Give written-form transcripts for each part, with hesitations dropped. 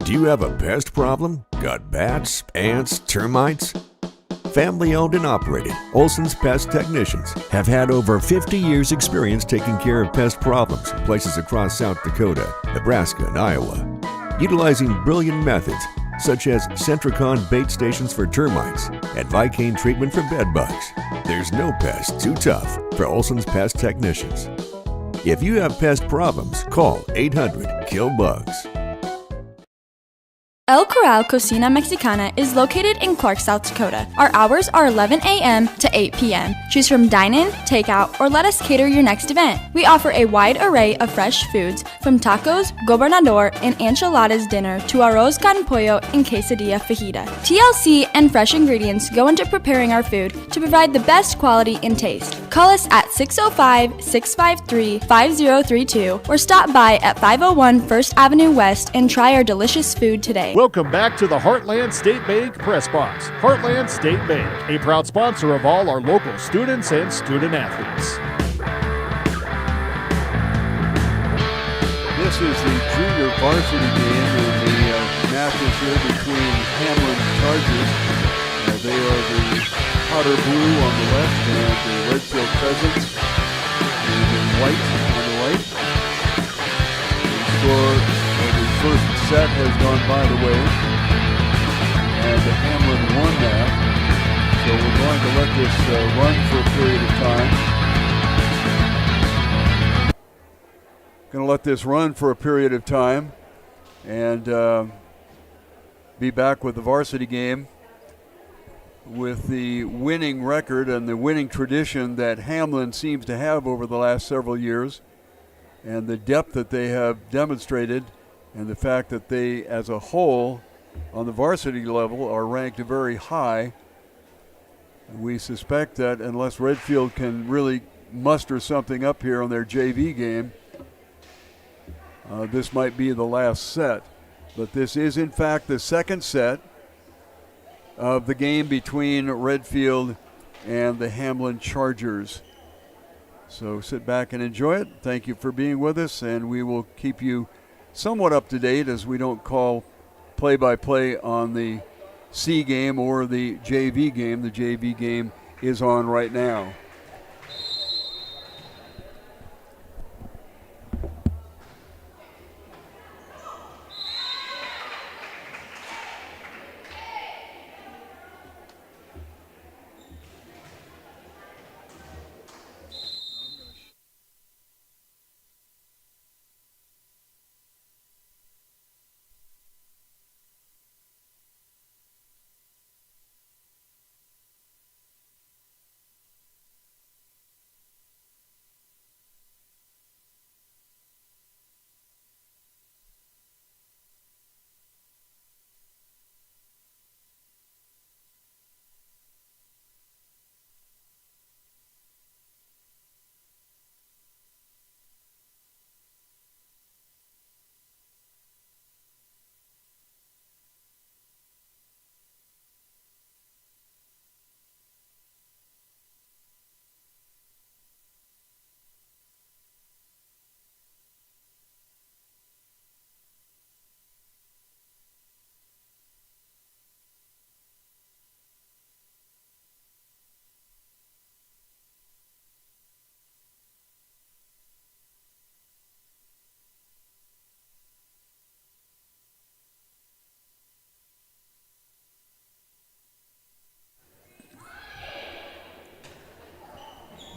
Do you have a pest problem? Got bats, ants, termites? Family-owned and operated, Olson's Pest Technicians have had over 50 years' experience taking care of pest problems in places across South Dakota, Nebraska, and Iowa. Utilizing brilliant methods such as Centricon bait stations for termites and Vicane treatment for bed bugs, there's no pest too tough for Olson's Pest Technicians. If you have pest problems, call 800-KILL-BUGS. El Corral Cocina Mexicana is located in Clark, South Dakota. Our hours are 11 a.m. to 8 p.m. Choose from dine-in, takeout, or let us cater your next event. We offer a wide array of fresh foods, from tacos, gobernador, and enchiladas dinner to arroz con pollo and quesadilla fajita. TLC and fresh ingredients go into preparing our food to provide the best quality and taste. Call us at 605-653-5032 or stop by at 501 First Avenue West and try our delicious food today. Welcome back to the Heartland State Bank Press Box. Heartland State Bank, a proud sponsor of all our local students and student athletes. This is the junior varsity game, and the match is here between Hamlin Chargers. They are the powder blue on the left and the Redfield Pheasants in white on the right. The score of the first set has gone by the way, and Hamlin won that. So we're going to let this run for a period of time. Going to let this run for a period of time and be back with the varsity game with the winning record and the winning tradition that Hamlin seems to have over the last several years, and the depth that they have demonstrated, and the fact that they as a whole on the varsity level are ranked very high. We suspect that unless Redfield can really muster something up here on their JV game, this might be the last set. But this is in fact the second set of the game between Redfield and the Hamlin Chargers. So sit back and enjoy it. Thank you for being with us, and we will keep you somewhat up to date as we don't call play-by-play on the C game or the JV game. The JV game is on right now.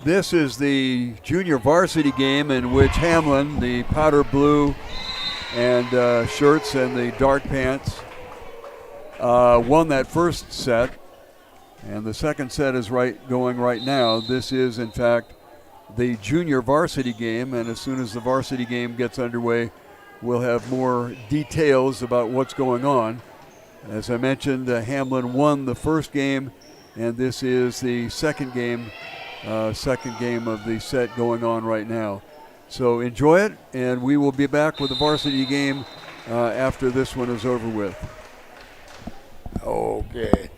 This is the junior varsity game in which Hamlin, the powder blue and shirts and the dark pants, won that first set. And the second set is going right now. This is, in fact, the junior varsity game. And as soon as the varsity game gets underway, we'll have more details about what's going on. As I mentioned, Hamlin won the first game, and this is the second game of the set going on right now. So enjoy it, and we will be back with the varsity game after this one is over with. Okay.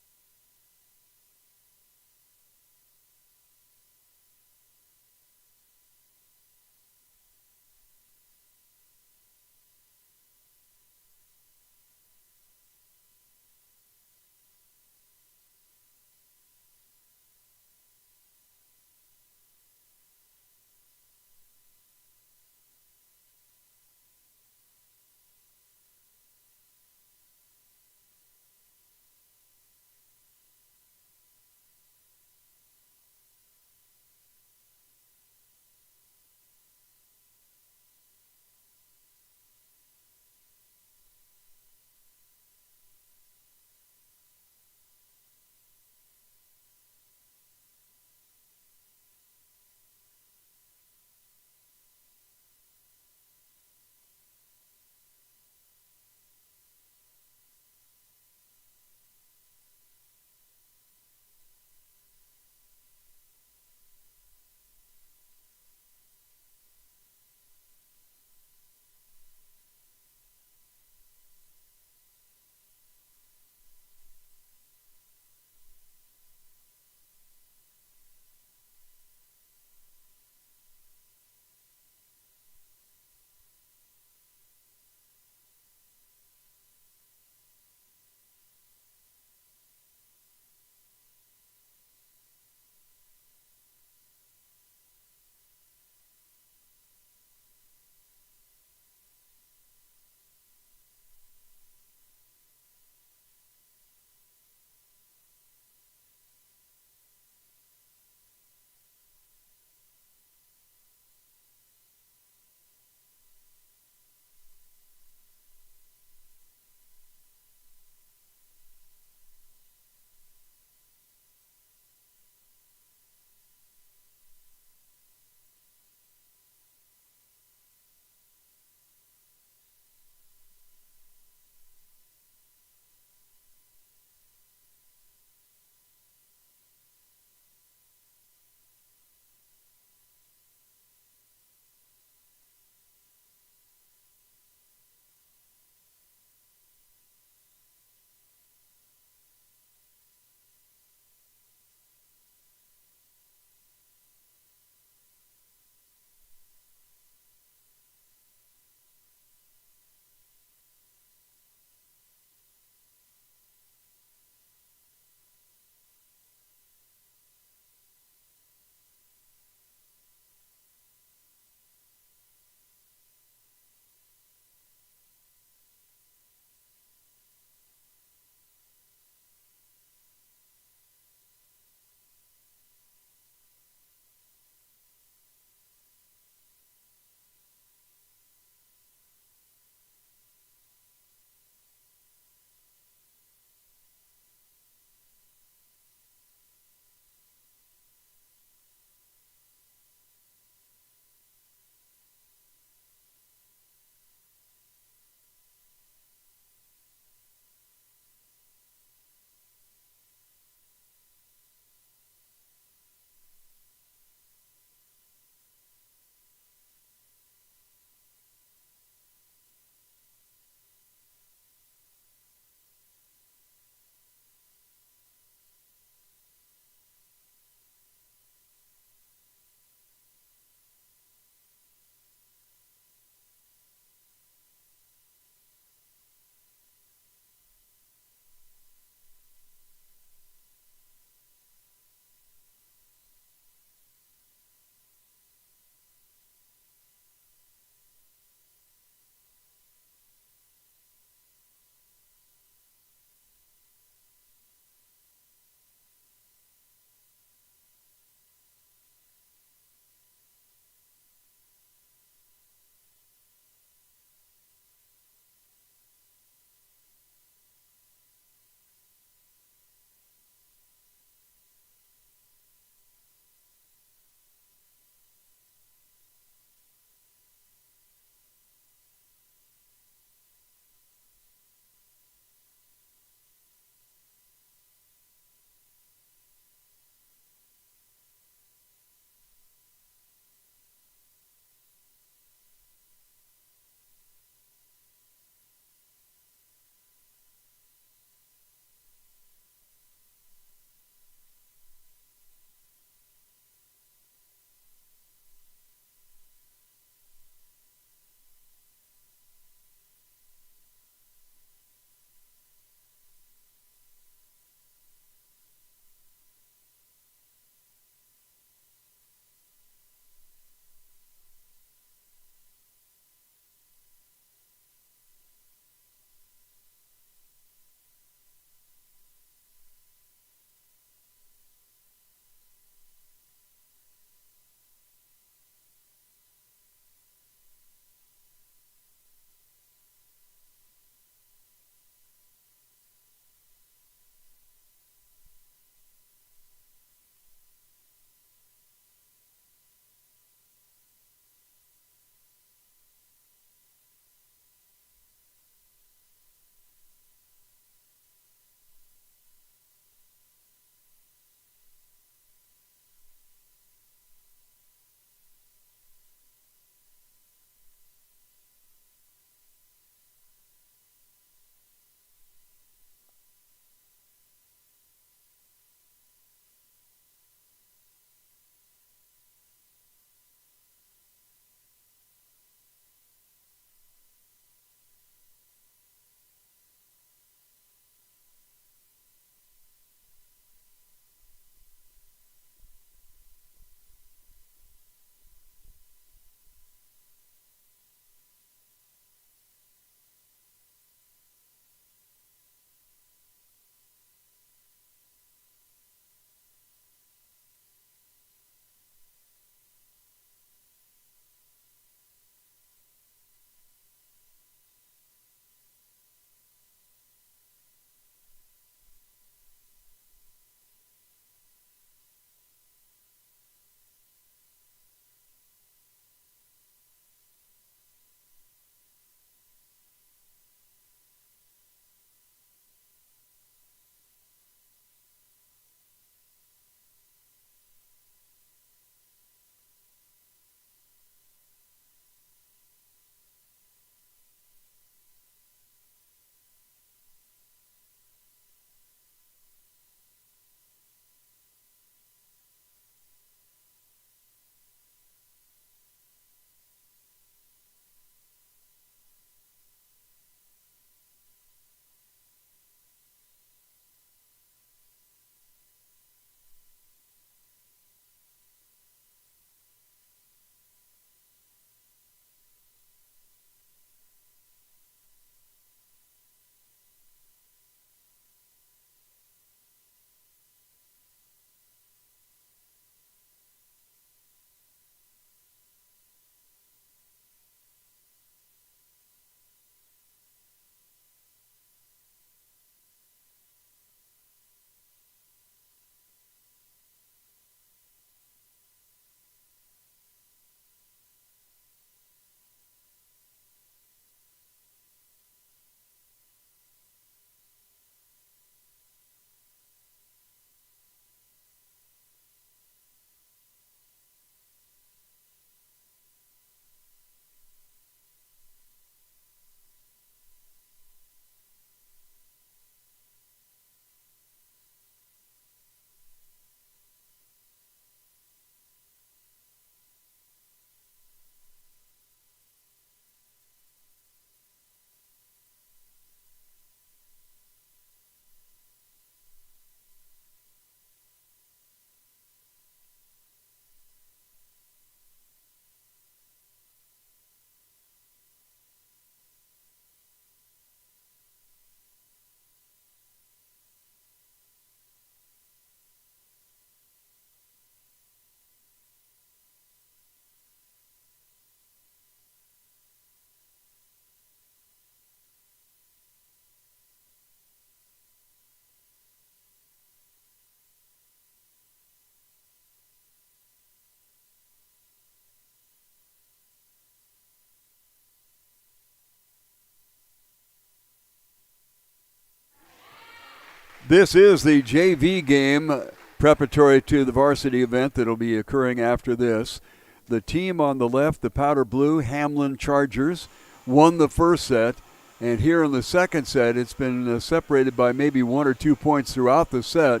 This is the JV game preparatory to the varsity event that will be occurring after this. The team on the left, the powder blue Hamlin Chargers, won the first set. And here in the second set, it's been separated by maybe 1 or 2 points throughout the set,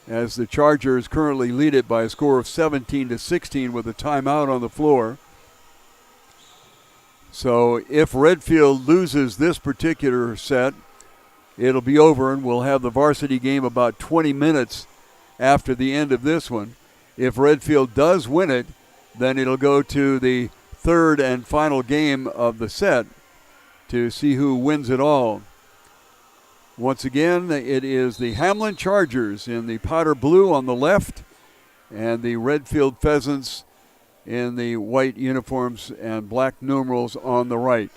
as the Chargers currently lead it by a score of 17-16 with a timeout on the floor. So if Redfield loses this particular set, it'll be over, and we'll have the varsity game about 20 minutes after the end of this one. If Redfield does win it, then it'll go to the third and final game of the set to see who wins it all. Once again, it is the Hamlin Chargers in the powder blue on the left and the Redfield Pheasants in the white uniforms and black numerals on the right.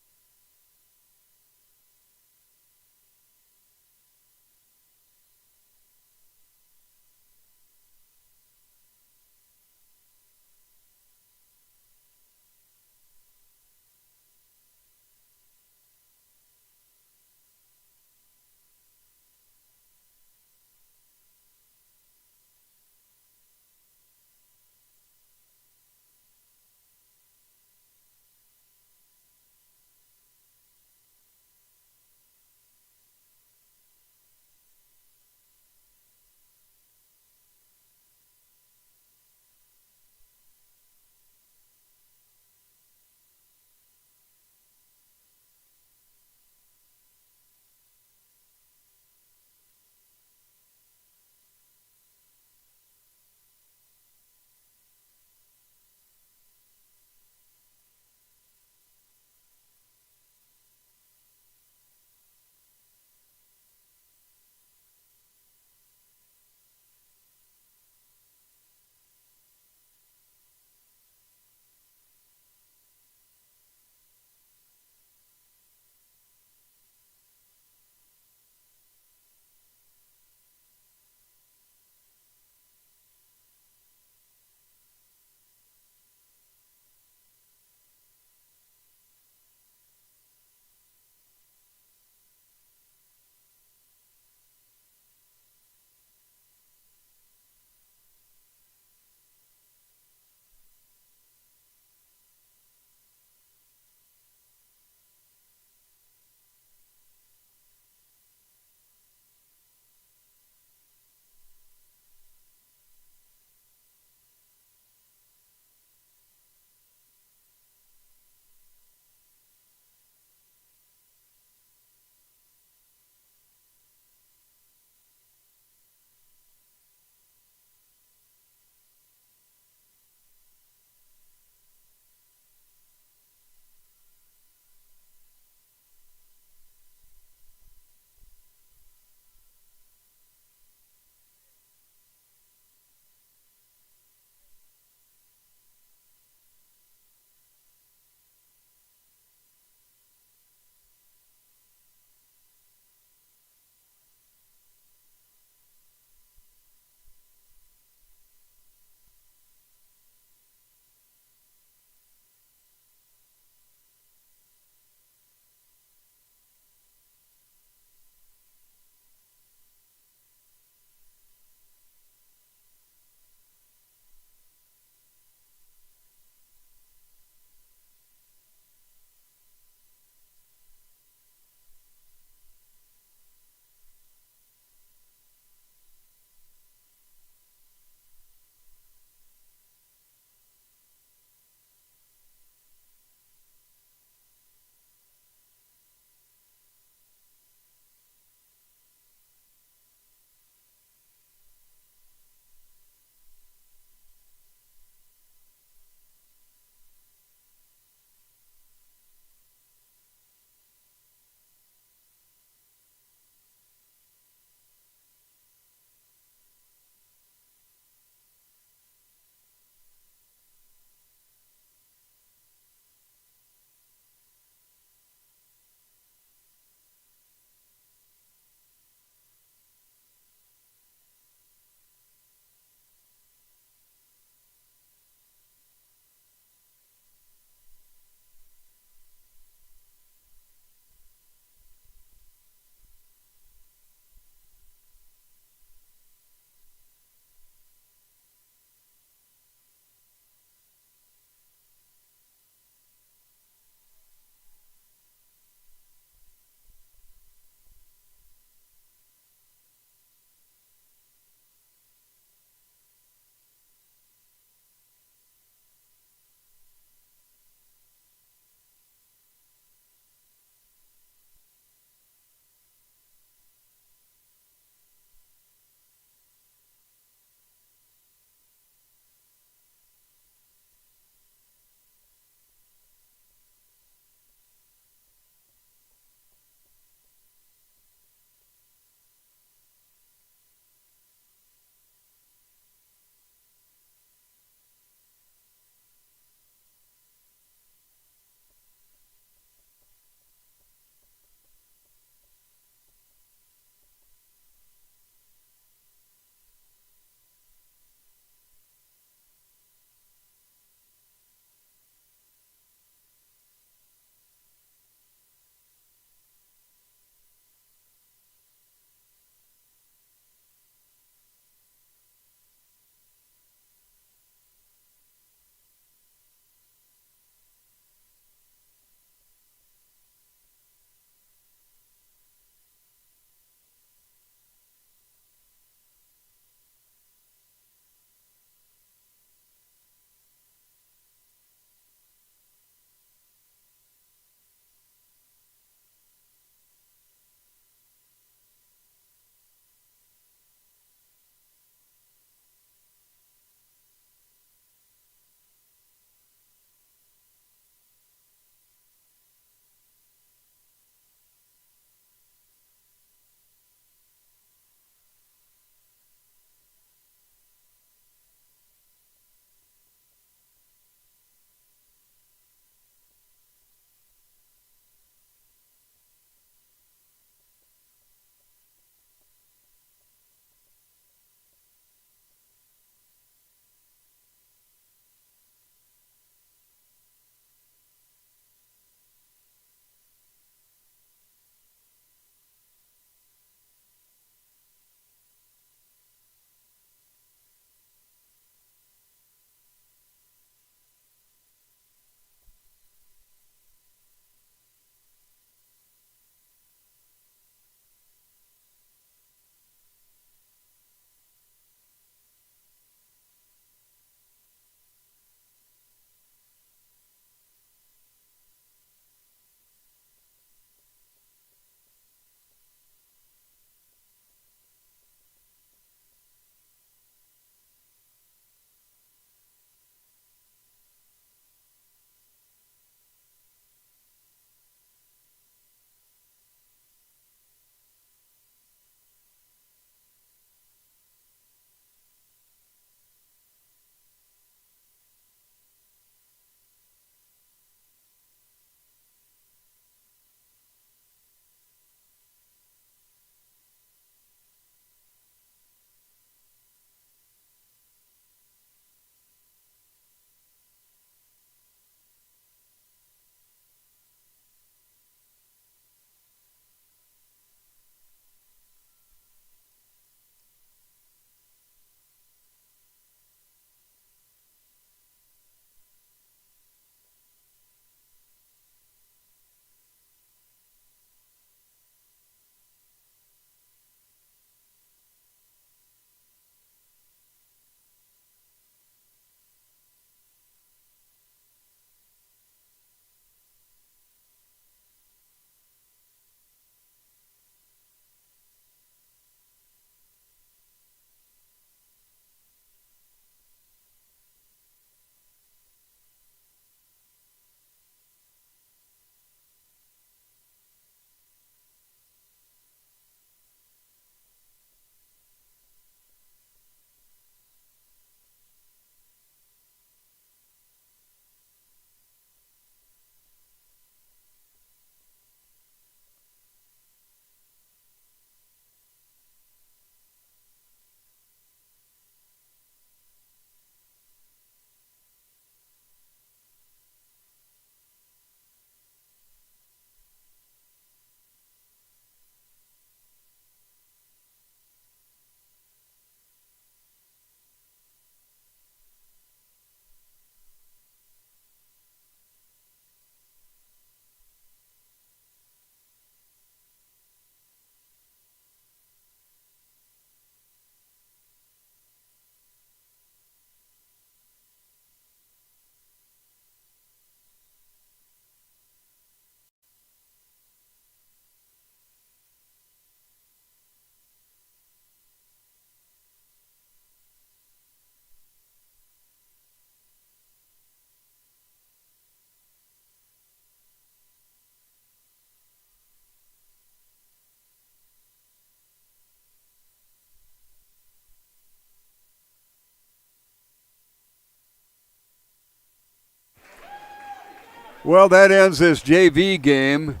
Well, that ends this JV game.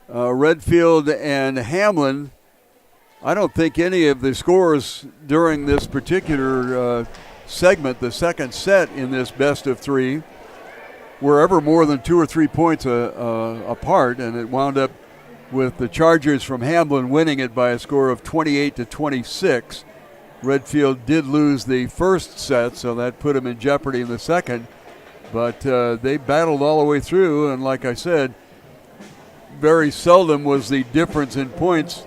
Redfield and Hamlin. I don't think any of the scores during this particular segment, the second set in this best of three, were ever more than 2 or 3 points apart, and it wound up with the Chargers from Hamlin winning it by a score of 28-26. Redfield did lose the first set, so that put them in jeopardy in the second, but they battled all the way through, and like I said, very seldom was the difference in points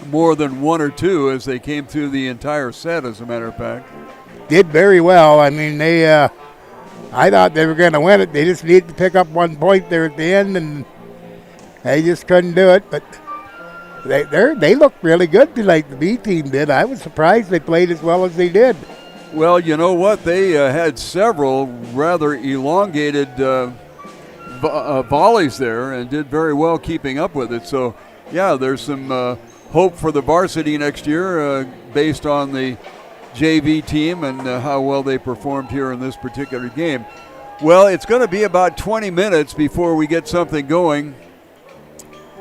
more than 1 or 2 as they came through the entire set, as a matter of fact. Did very well. I mean, I thought they were going to win it. They just needed to pick up 1 point there at the end, and they just couldn't do it. But they looked really good tonight, the B team did. I was surprised they played as well as they did. Well, you know what? They had several rather elongated volleys there and did very well keeping up with it. So, yeah, there's some hope for the varsity next year based on the JV team and how well they performed here in this particular game. Well, it's going to be about 20 minutes before we get something going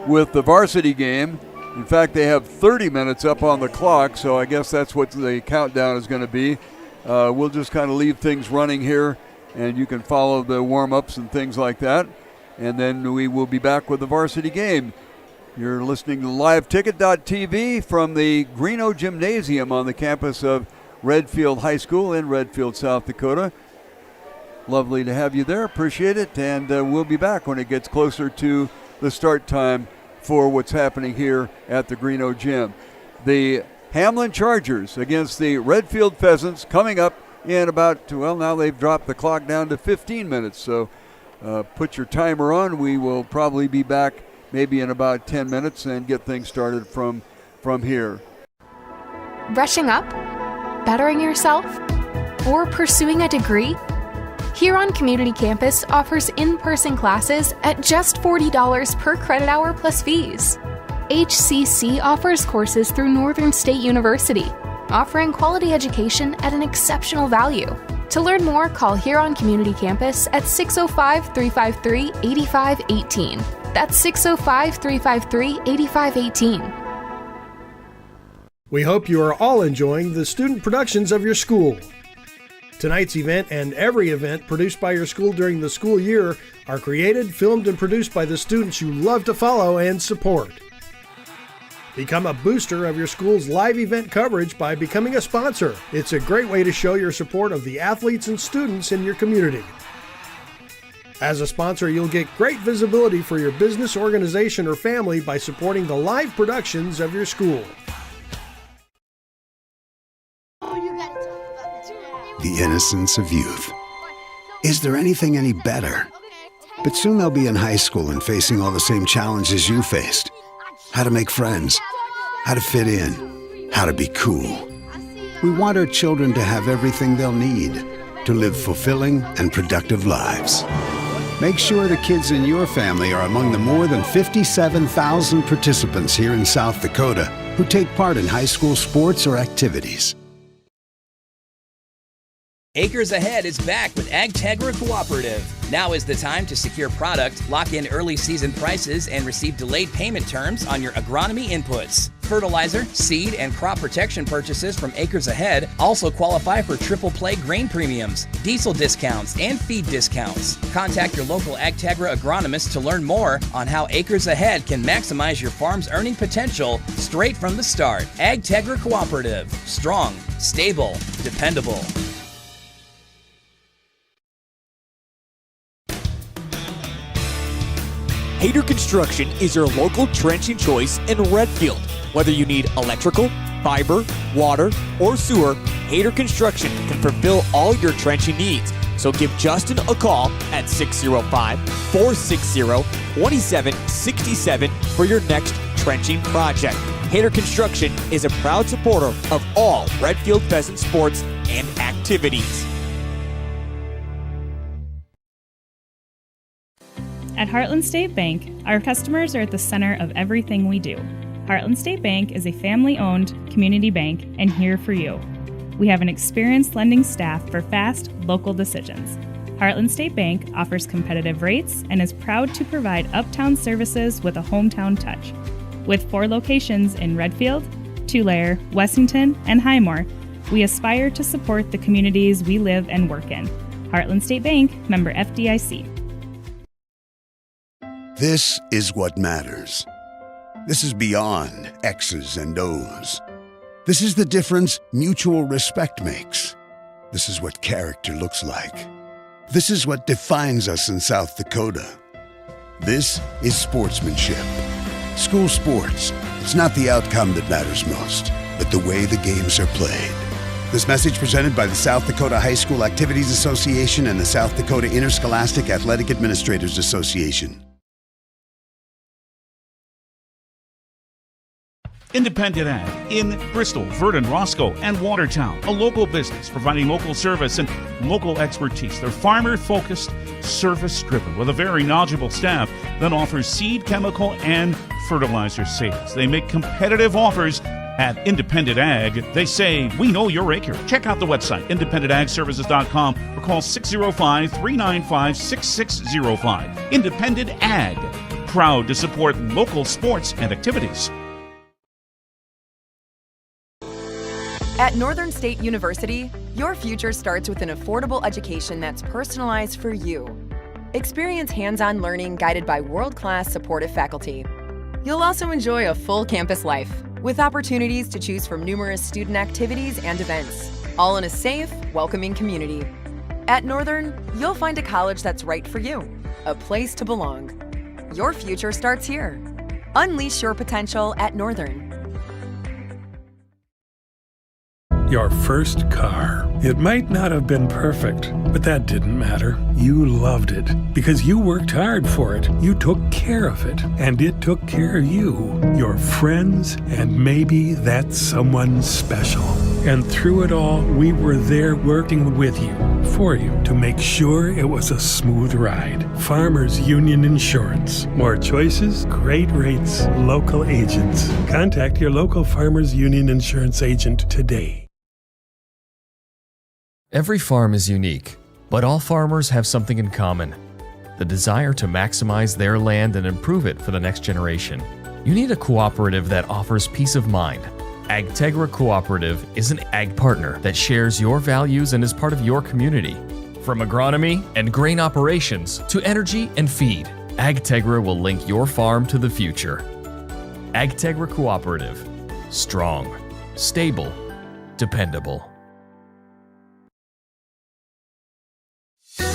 with the varsity game. In fact, they have 30 minutes up on the clock, so I guess that's what the countdown is going to be. We'll just kind of leave things running here, and you can follow the warm-ups and things like that, and then we will be back with the varsity game. You're listening to LiveTicket.tv from the Greeno Gymnasium on the campus of Redfield High School in Redfield, South Dakota. Lovely to have you there. Appreciate it. And we'll be back when it gets closer to the start time for what's happening here at the Greeno Gym. The Hamlin Chargers against the Redfield Pheasants coming up in about, well, now they've dropped the clock down to 15 minutes. So put your timer on. We will probably be back maybe in about 10 minutes and get things started from here. Brushing up? Bettering yourself? Or pursuing a degree? Huron Community Campus offers in-person classes at just $40 per credit hour plus fees. HCC offers courses through Northern State University, offering quality education at an exceptional value. To learn more, call Huron Community Campus at 605-353-8518. That's 605-353-8518. We hope you are all enjoying the student productions of your school. Tonight's event and every event produced by your school during the school year are created, filmed, and produced by the students you love to follow and support. Become a booster of your school's live event coverage by becoming a sponsor. It's a great way to show your support of the athletes and students in your community. As a sponsor, you'll get great visibility for your business, organization, or family by supporting the live productions of your school. The innocence of youth. Is there anything any better? But soon they'll be in high school and facing all the same challenges you faced. How to make friends, how to fit in, how to be cool. We want our children to have everything they'll need to live fulfilling and productive lives. Make sure the kids in your family are among the more than 57,000 participants here in South Dakota who take part in high school sports or activities. Acres Ahead is back with AgTegra Cooperative. Now is the time to secure product, lock in early season prices, and receive delayed payment terms on your agronomy inputs. Fertilizer, seed, and crop protection purchases from Acres Ahead also qualify for triple play grain premiums, diesel discounts, and feed discounts. Contact your local AgTegra agronomist to learn more on how Acres Ahead can maximize your farm's earning potential straight from the start. AgTegra Cooperative. Strong, stable, dependable. Hayter Construction is your local trenching choice in Redfield. Whether you need electrical, fiber, water, or sewer, Hayter Construction can fulfill all your trenching needs. So give Justin a call at 605-460-2767 for your next trenching project. Hayter Construction is a proud supporter of all Redfield Pheasant sports and activities. At Heartland State Bank, our customers are at the center of everything we do. Heartland State Bank is a family-owned community bank and here for you. We have an experienced lending staff for fast, local decisions. Heartland State Bank offers competitive rates and is proud to provide uptown services with a hometown touch. With 4 locations in Redfield, Tulare, Wessington, and Highmore, we aspire to support the communities we live and work in. Heartland State Bank, member FDIC. This is what matters. This is beyond X's and O's. This is the difference mutual respect makes. This is what character looks like. This is what defines us in South Dakota. This is sportsmanship. School sports, it's not the outcome that matters most, but the way the games are played. This message presented by the South Dakota High School Activities Association and the South Dakota Interscholastic Athletic Administrators Association. Independent Ag in Bristol, Verdon, Roscoe, and Watertown. A local business providing local service and local expertise. They're farmer-focused, service-driven, with a very knowledgeable staff that offers seed, chemical, and fertilizer sales. They make competitive offers at Independent Ag. They say, we know your acre. Check out the website, independentagservices.com, or call 605-395-6605. Independent Ag, proud to support local sports and activities. At Northern State University, your future starts with an affordable education that's personalized for you. Experience hands-on learning guided by world-class supportive faculty. You'll also enjoy a full campus life with opportunities to choose from numerous student activities and events, all in a safe, welcoming community. At Northern, you'll find a college that's right for you, a place to belong. Your future starts here. Unleash your potential at Northern. Your first car. It might not have been perfect, but that didn't matter. You loved it because you worked hard for it. You took care of it, and it took care of you, your friends, and maybe that someone special. And through it all, we were there working with you, for you, to make sure it was a smooth ride. Farmers Union Insurance. More choices, great rates, local agents. Contact your local Farmers Union Insurance agent today. Every farm is unique, but all farmers have something in common: the desire to maximize their land and improve it for the next generation. You need a cooperative that offers peace of mind. AgTegra Cooperative is an ag partner that shares your values and is part of your community. From agronomy and grain operations to energy and feed, AgTegra will link your farm to the future. AgTegra Cooperative. Strong, stable, dependable.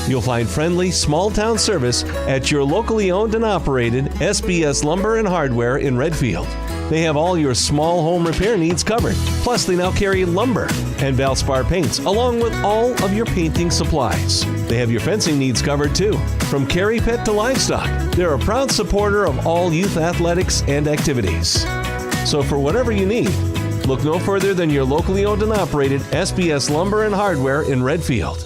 You'll find friendly, small-town service at your locally owned and operated SBS Lumber and Hardware in Redfield. They have all your small home repair needs covered. Plus, they now carry lumber and Valspar paints, along with all of your painting supplies. They have your fencing needs covered, too. From carry pet to livestock, they're a proud supporter of all youth athletics and activities. So for whatever you need, look no further than your locally owned and operated SBS Lumber and Hardware in Redfield.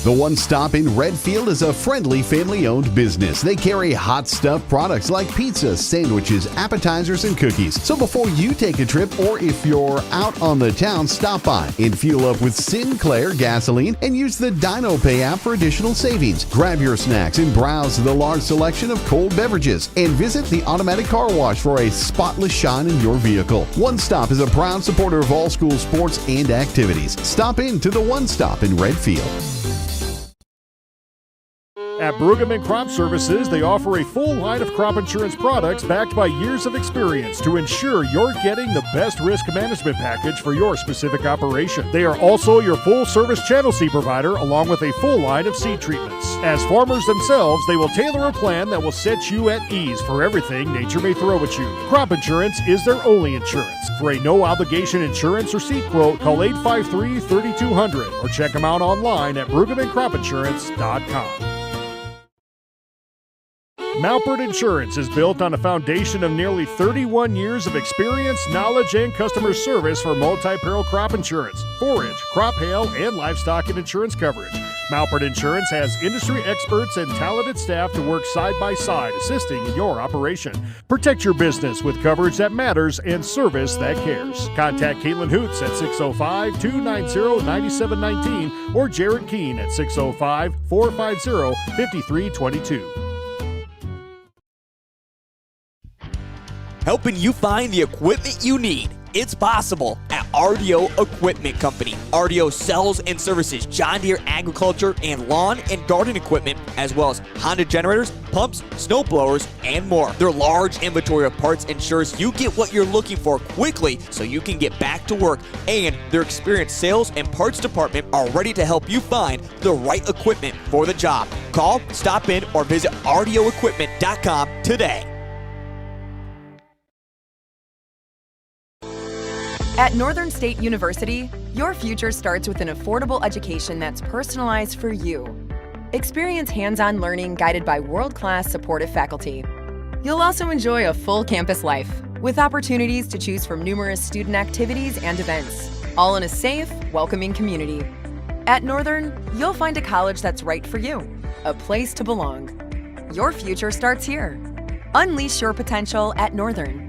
The One Stop in Redfield is a friendly, family-owned business. They carry hot stuff products like pizzas, sandwiches, appetizers, and cookies. So before you take a trip, or if you're out on the town, stop by and fuel up with Sinclair gasoline and use the Dino Pay app for additional savings. Grab your snacks and browse the large selection of cold beverages. And visit the automatic car wash for a spotless shine in your vehicle. One Stop is a proud supporter of all school sports and activities. Stop in to the One Stop in Redfield. At Brueggemann Crop Services, they offer a full line of crop insurance products backed by years of experience to ensure you're getting the best risk management package for your specific operation. They are also your full-service channel seed provider, along with a full line of seed treatments. As farmers themselves, they will tailor a plan that will set you at ease for everything nature may throw at you. Crop insurance is their only insurance. For a no-obligation insurance or seed quote, call 853-3200 or check them out online at BrueggemannCropInsurance.com. Malpert Insurance is built on a foundation of nearly 31 years of experience, knowledge, and customer service for multi-peril crop insurance, forage, crop hail, and livestock and insurance coverage. Malpert Insurance has industry experts and talented staff to work side by side, assisting in your operation. Protect your business with coverage that matters and service that cares. Contact Caitlin Hoots at 605-290-9719 or Jared Keene at 605-450-5322. Helping you find the equipment you need. It's possible at RDO Equipment Company. RDO sells and services John Deere agriculture and lawn and garden equipment, as well as Honda generators, pumps, snow blowers, and more. Their large inventory of parts ensures you get what you're looking for quickly so you can get back to work. And their experienced sales and parts department are ready to help you find the right equipment for the job. Call, stop in, or visit RDOequipment.com today. At Northern State University, your future starts with an affordable education that's personalized for you. Experience hands-on learning guided by world-class supportive faculty. You'll also enjoy a full campus life with opportunities to choose from numerous student activities and events, all in a safe, welcoming community. At Northern, you'll find a college that's right for you, a place to belong. Your future starts here. Unleash your potential at Northern.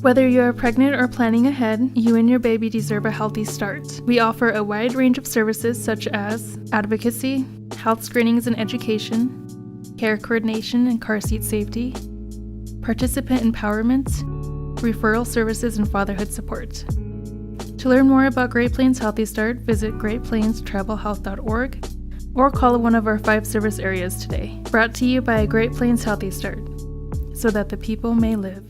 Whether you're pregnant or planning ahead, you and your baby deserve a healthy start. We offer a wide range of services such as advocacy, health screenings and education, care coordination and car seat safety, participant empowerment, referral services, and fatherhood support. To learn more about Great Plains Healthy Start, visit greatplainstravelhealth.org or call one of our 5 service areas today. Brought to you by Great Plains Healthy Start, so that the people may live.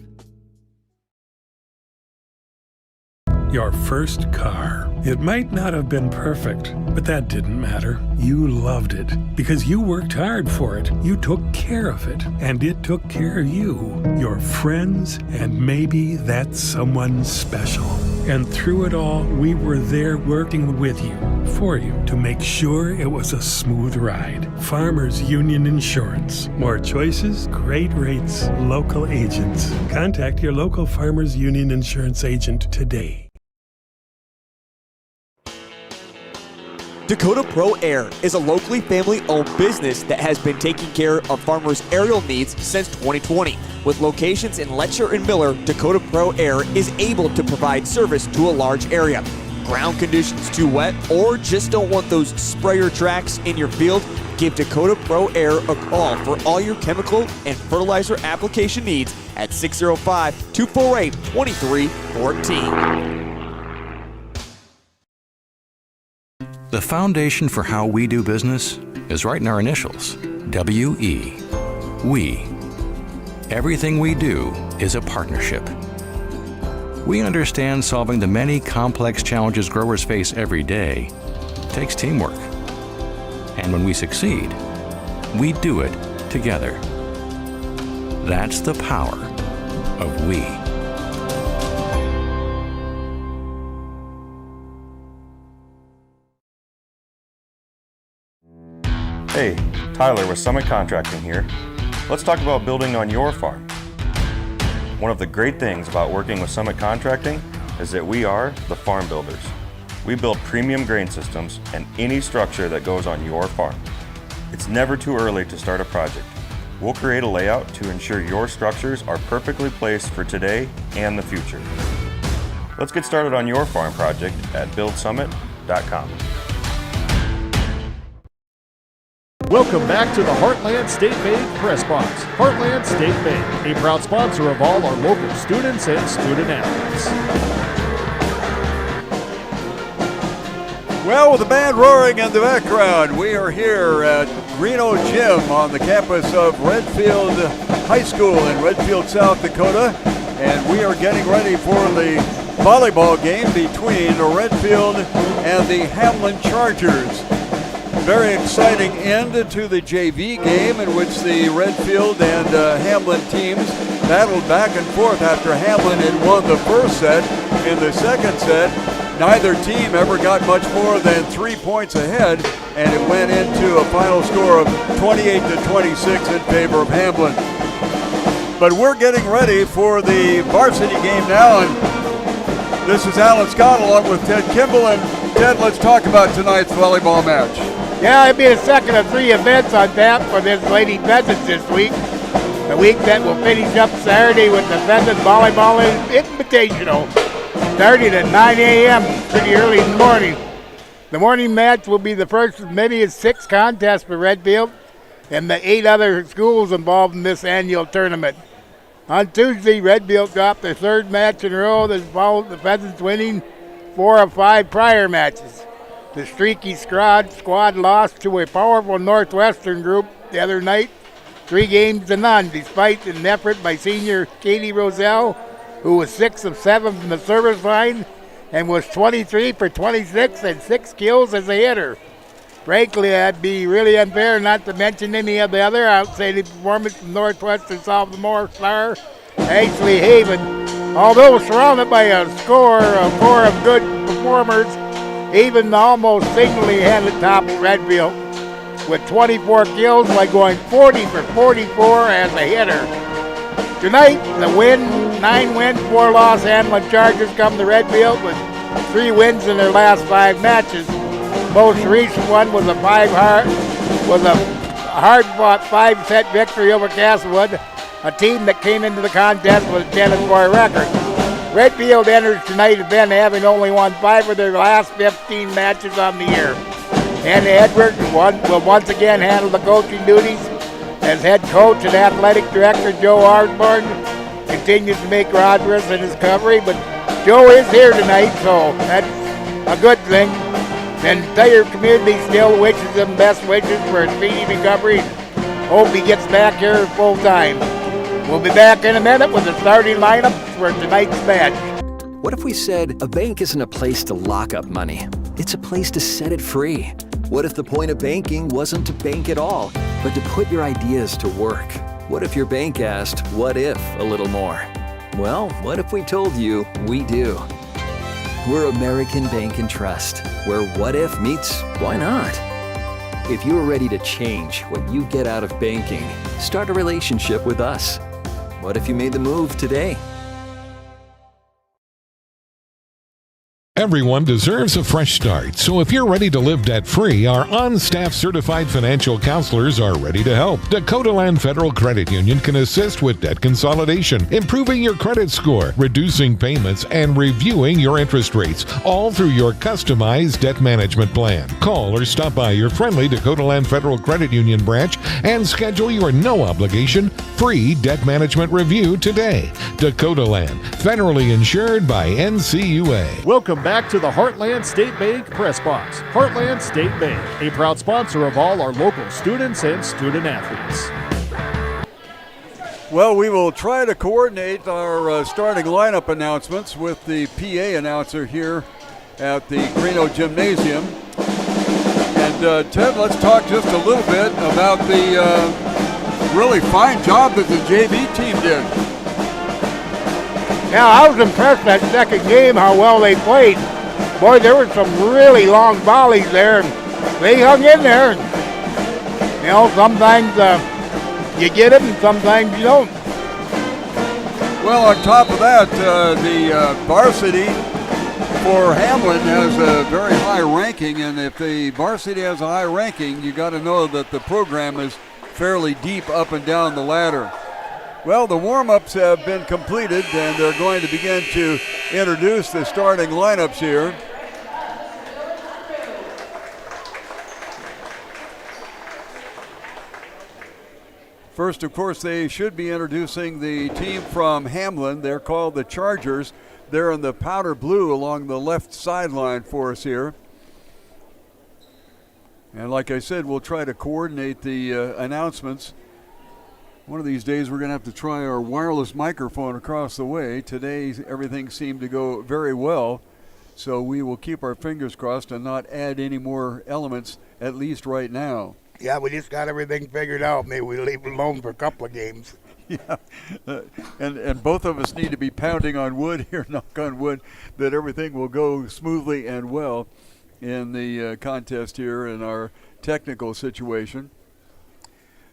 Your first car. It might not have been perfect, but that didn't matter. You loved it because you worked hard for it. You took care of it, and it took care of you, your friends, and maybe that someone special. And through it all, we were there working with you, for you, to make sure it was a smooth ride. Farmers Union Insurance. More choices, great rates, local agents. Contact your local Farmers Union Insurance agent today. Dakota Pro Air is a locally family-owned business that has been taking care of farmers' aerial needs since 2020. With locations in Letcher and Miller, Dakota Pro Air is able to provide service to a large area. Ground conditions too wet, or just don't want those sprayer tracks in your field? Give Dakota Pro Air a call for all your chemical and fertilizer application needs at 605-248-2314. The foundation for how we do business is right in our initials, W-E, we. Everything we do is a partnership. We understand solving the many complex challenges growers face every day takes teamwork. And when we succeed, we do it together. That's the power of we. Hey, Tyler with Summit Contracting here. Let's talk about building on your farm. One of the great things about working with Summit Contracting is that we are the farm builders. We build premium grain systems and any structure that goes on your farm. It's never too early to start a project. We'll create a layout to ensure your structures are perfectly placed for today and the future. Let's get started on your farm project at buildsummit.com. Welcome back to the Heartland State Bank Press Box. Heartland State Bank, a proud sponsor of all our local students and student athletes. Well, with the band roaring in the background, we are here at Greeno Gym on the campus of Redfield High School in Redfield, South Dakota. And we are getting ready for the volleyball game between Redfield and the Hamlin Chargers. Very exciting end to the JV game in which the Redfield and Hamlin teams battled back and forth after Hamlin had won the first set. In the second set, neither team ever got much more than 3 points ahead, and it went into a final score of 28-26 in favor of Hamlin. But we're getting ready for the varsity game now, and this is Alan Scott along with Ted Kimball, and Ted, let's talk about tonight's volleyball match. Yeah, it'll be the second of 3 events on tap for this Lady Pheasants this week. The week that will finish up Saturday with the Pheasant Volleyball Invitational, starting at 9 a.m. pretty early in the morning. The morning match will be the first of many as 6 contests for Redfield and the 8 other schools involved in this annual tournament. On Tuesday, Redfield dropped their 3rd match in a row that followed the Pheasants winning 4 of 5 prior matches. The streaky squad lost to a powerful Northwestern group the other night, 3-0, despite an effort by senior Katie Roselle, who was 6 of 7 from the service line and was 23 for 26 and 6 kills as a hitter. Frankly, that'd be really unfair not to mention any of the other outstanding performance from Northwestern sophomore star Ashley Haven. Although surrounded by a core of good performers, Haven almost single-handed toppled Redfield with 24 kills by going 40 for 44 as a hitter. Tonight, the 9-win, 4-loss Hamlin Chargers come to Redfield with 3 wins in their last 5 matches. Most recent one was a hard-fought 5-set victory over Castlewood, a team that came into the contest with a 10-4 record. Redfield enters tonight's event having only won 5 of their last 15 matches on the year. Anna Edwards will once again handle the coaching duties as head coach and athletic director Joe Osborne continues to make progress in his recovery, but Joe is here tonight, so that's a good thing. The entire community still wishes him best wishes for a speedy recovery. Hope he gets back here full time. We'll be back in a minute with the starting lineup for tonight's match. What if we said a bank isn't a place to lock up money? It's a place to set it free. What if the point of banking wasn't to bank at all, but to put your ideas to work? What if your bank asked, what if, a little more? Well, what if we told you we do? We're American Bank and Trust, where what if meets why not? If you're ready to change what you get out of banking, start a relationship with us. What if you made the move today? Everyone deserves a fresh start, so if you're ready to live debt-free, our on-staff certified financial counselors are ready to help. Dakota Land Federal Credit Union can assist with debt consolidation, improving your credit score, reducing payments, and reviewing your interest rates, all through your customized debt management plan. Call or stop by your friendly Dakota Land Federal Credit Union branch and schedule your no-obligation, free debt management review today. Dakota Land, federally insured by NCUA. Welcome back to the Heartland State Bank Press Box. Heartland State Bank, a proud sponsor of all our local students and student athletes. Well, we will try to coordinate our starting lineup announcements with the PA announcer here at the Greeno Gymnasium. And Ted, let's talk just a little bit about the really fine job that the JV team did. Yeah, I was impressed that second game how well they played. Boy, there were some really long volleys there, and they hung in there. You know, sometimes you get it and sometimes you don't. Well, on top of that, the varsity for Hamlin has a very high ranking, and if the varsity has a high ranking, you got to know that the program is fairly deep up and down the ladder. Well, the warm-ups have been completed, and they're going to begin to introduce the starting lineups here. First, of course, they should be introducing the team from Hamlin. They're called the Chargers. They're in the powder blue along the left sideline for us here. And like I said, we'll try to coordinate the announcements. One of these days we're going to have to try our wireless microphone across the way. Today everything seemed to go very well, so we will keep our fingers crossed and not add any more elements, at least right now. Yeah, we just got everything figured out. Maybe we'll leave it alone for a couple of games. Yeah, and both of us need to be pounding on wood here, knock on wood, that everything will go smoothly and well in the contest here in our technical situation.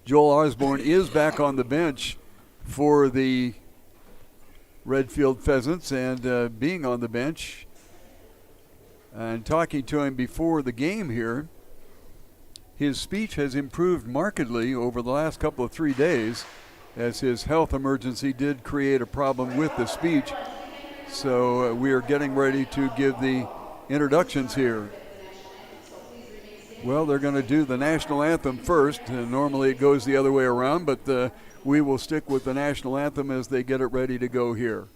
Joel Osborne is back on the bench for the Redfield Pheasants, and being on the bench And talking to him before the game here, his speech has improved markedly over the last couple of 3 days, as his health emergency did create a problem with the speech. So we are getting ready to give the introductions here. Well, they're going to do the national anthem first. Normally it goes the other way around, but we will stick with the national anthem as they get it ready to go here.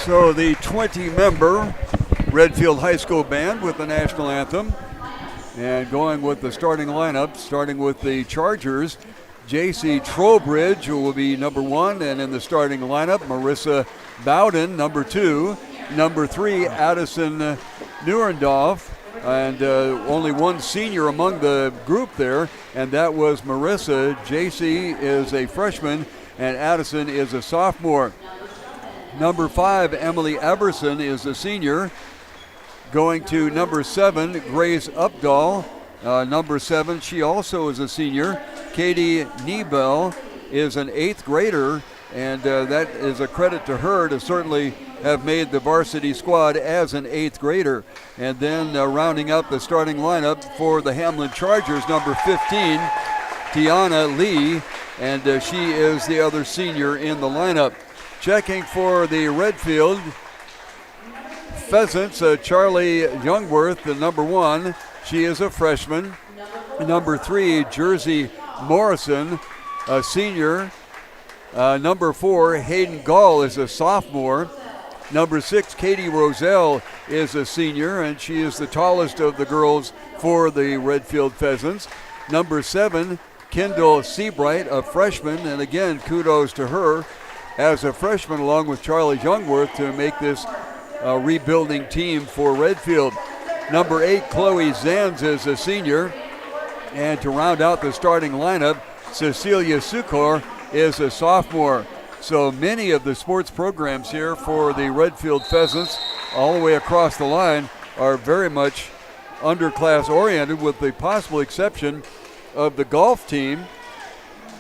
So the 20-member Redfield High School band with the national anthem, and going with the starting lineup, starting with the Chargers, J.C. Trowbridge, who will be number 1, and in the starting lineup, Marissa Bowden, number 2, number 3, Addison Neuendorf, and only one senior among the group there, and that was Marissa. J.C. is a freshman, and Addison is a sophomore. Number 5, Emily Everson, is a senior. Going to number 7, Grace Updahl. Number 7, she also is a senior. Katie Niebel is an 8th grader, and that is a credit to her to certainly have made the varsity squad as an 8th grader. And then rounding up the starting lineup for the Hamlin Chargers, number 15, Tiana Lee, and she is the other senior in the lineup. Checking for the Redfield Pheasants, Charlie Youngworth, the number 1. She is a freshman. Number 3, Jersey Morrison, a senior. Number 4, Hayden Gall is a sophomore. Number 6, Katie Roselle is a senior, and she is the tallest of the girls for the Redfield Pheasants. Number 7, Kendall Seabright, a freshman, and again, kudos to her as a freshman along with Charlie Youngworth to make this rebuilding team for Redfield. Number 8, Chloe Zanz is a senior. And to round out the starting lineup, Cecilia Sukor is a sophomore. So many of the sports programs here for the Redfield Pheasants all the way across the line are very much underclass oriented, with the possible exception of the golf team.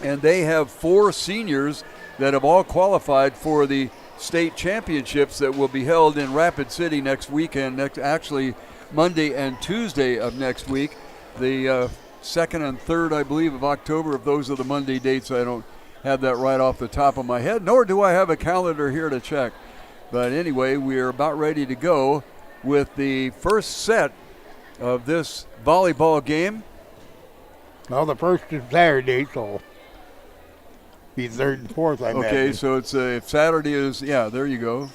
And they have 4 seniors that have all qualified for the state championships that will be held in Rapid City next weekend, actually Monday and Tuesday of next week. The 2nd and 3rd, I believe, of October. If those are the Monday dates, I don't have that right off the top of my head, nor do I have a calendar here to check. But anyway, we are about ready to go with the first set of this volleyball game. Well, the first is Saturday, so be 3rd and 4th, I imagine. Okay, so it's if Saturday is, yeah, there you go.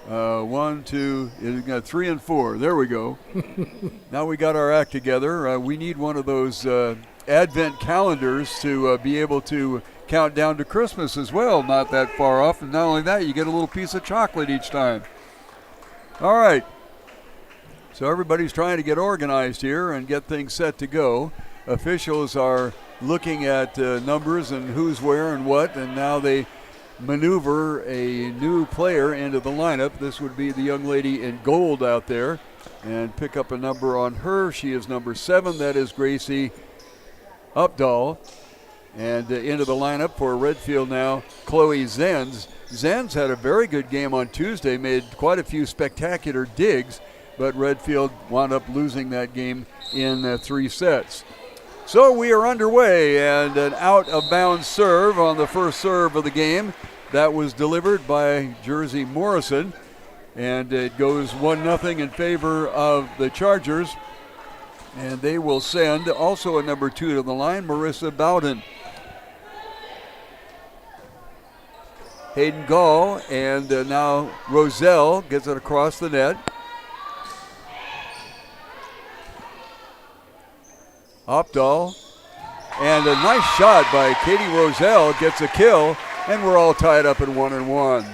1, 2, 3 and 4. There we go. Now we got our act together. We need one of those Advent calendars to be able to count down to Christmas as well, not that far off. And not only that, you get a little piece of chocolate each time. All right. So everybody's trying to get organized here and get things set to go. Officials are looking at numbers and who's where and what, and now they maneuver a new player into the lineup. This would be the young lady in gold out there, and pick up a number on her. She is number 7. That is Gracie Updahl. And into the lineup for Redfield now, Chloe Zenz. Zenz had a very good game on Tuesday, made quite a few spectacular digs. but Redfield wound up losing that game in 3 sets. So we are underway, and an out-of-bounds serve on the first serve of the game. That was delivered by Jersey Morrison, and it goes 1-0 in favor of the Chargers. And they will send also a number 2 to the line, Marissa Bowden. Hayden Gall, and now Roselle gets it across the net. Opdahl, and a nice shot by Katie Roselle gets a kill, and we're all tied up at 1-1.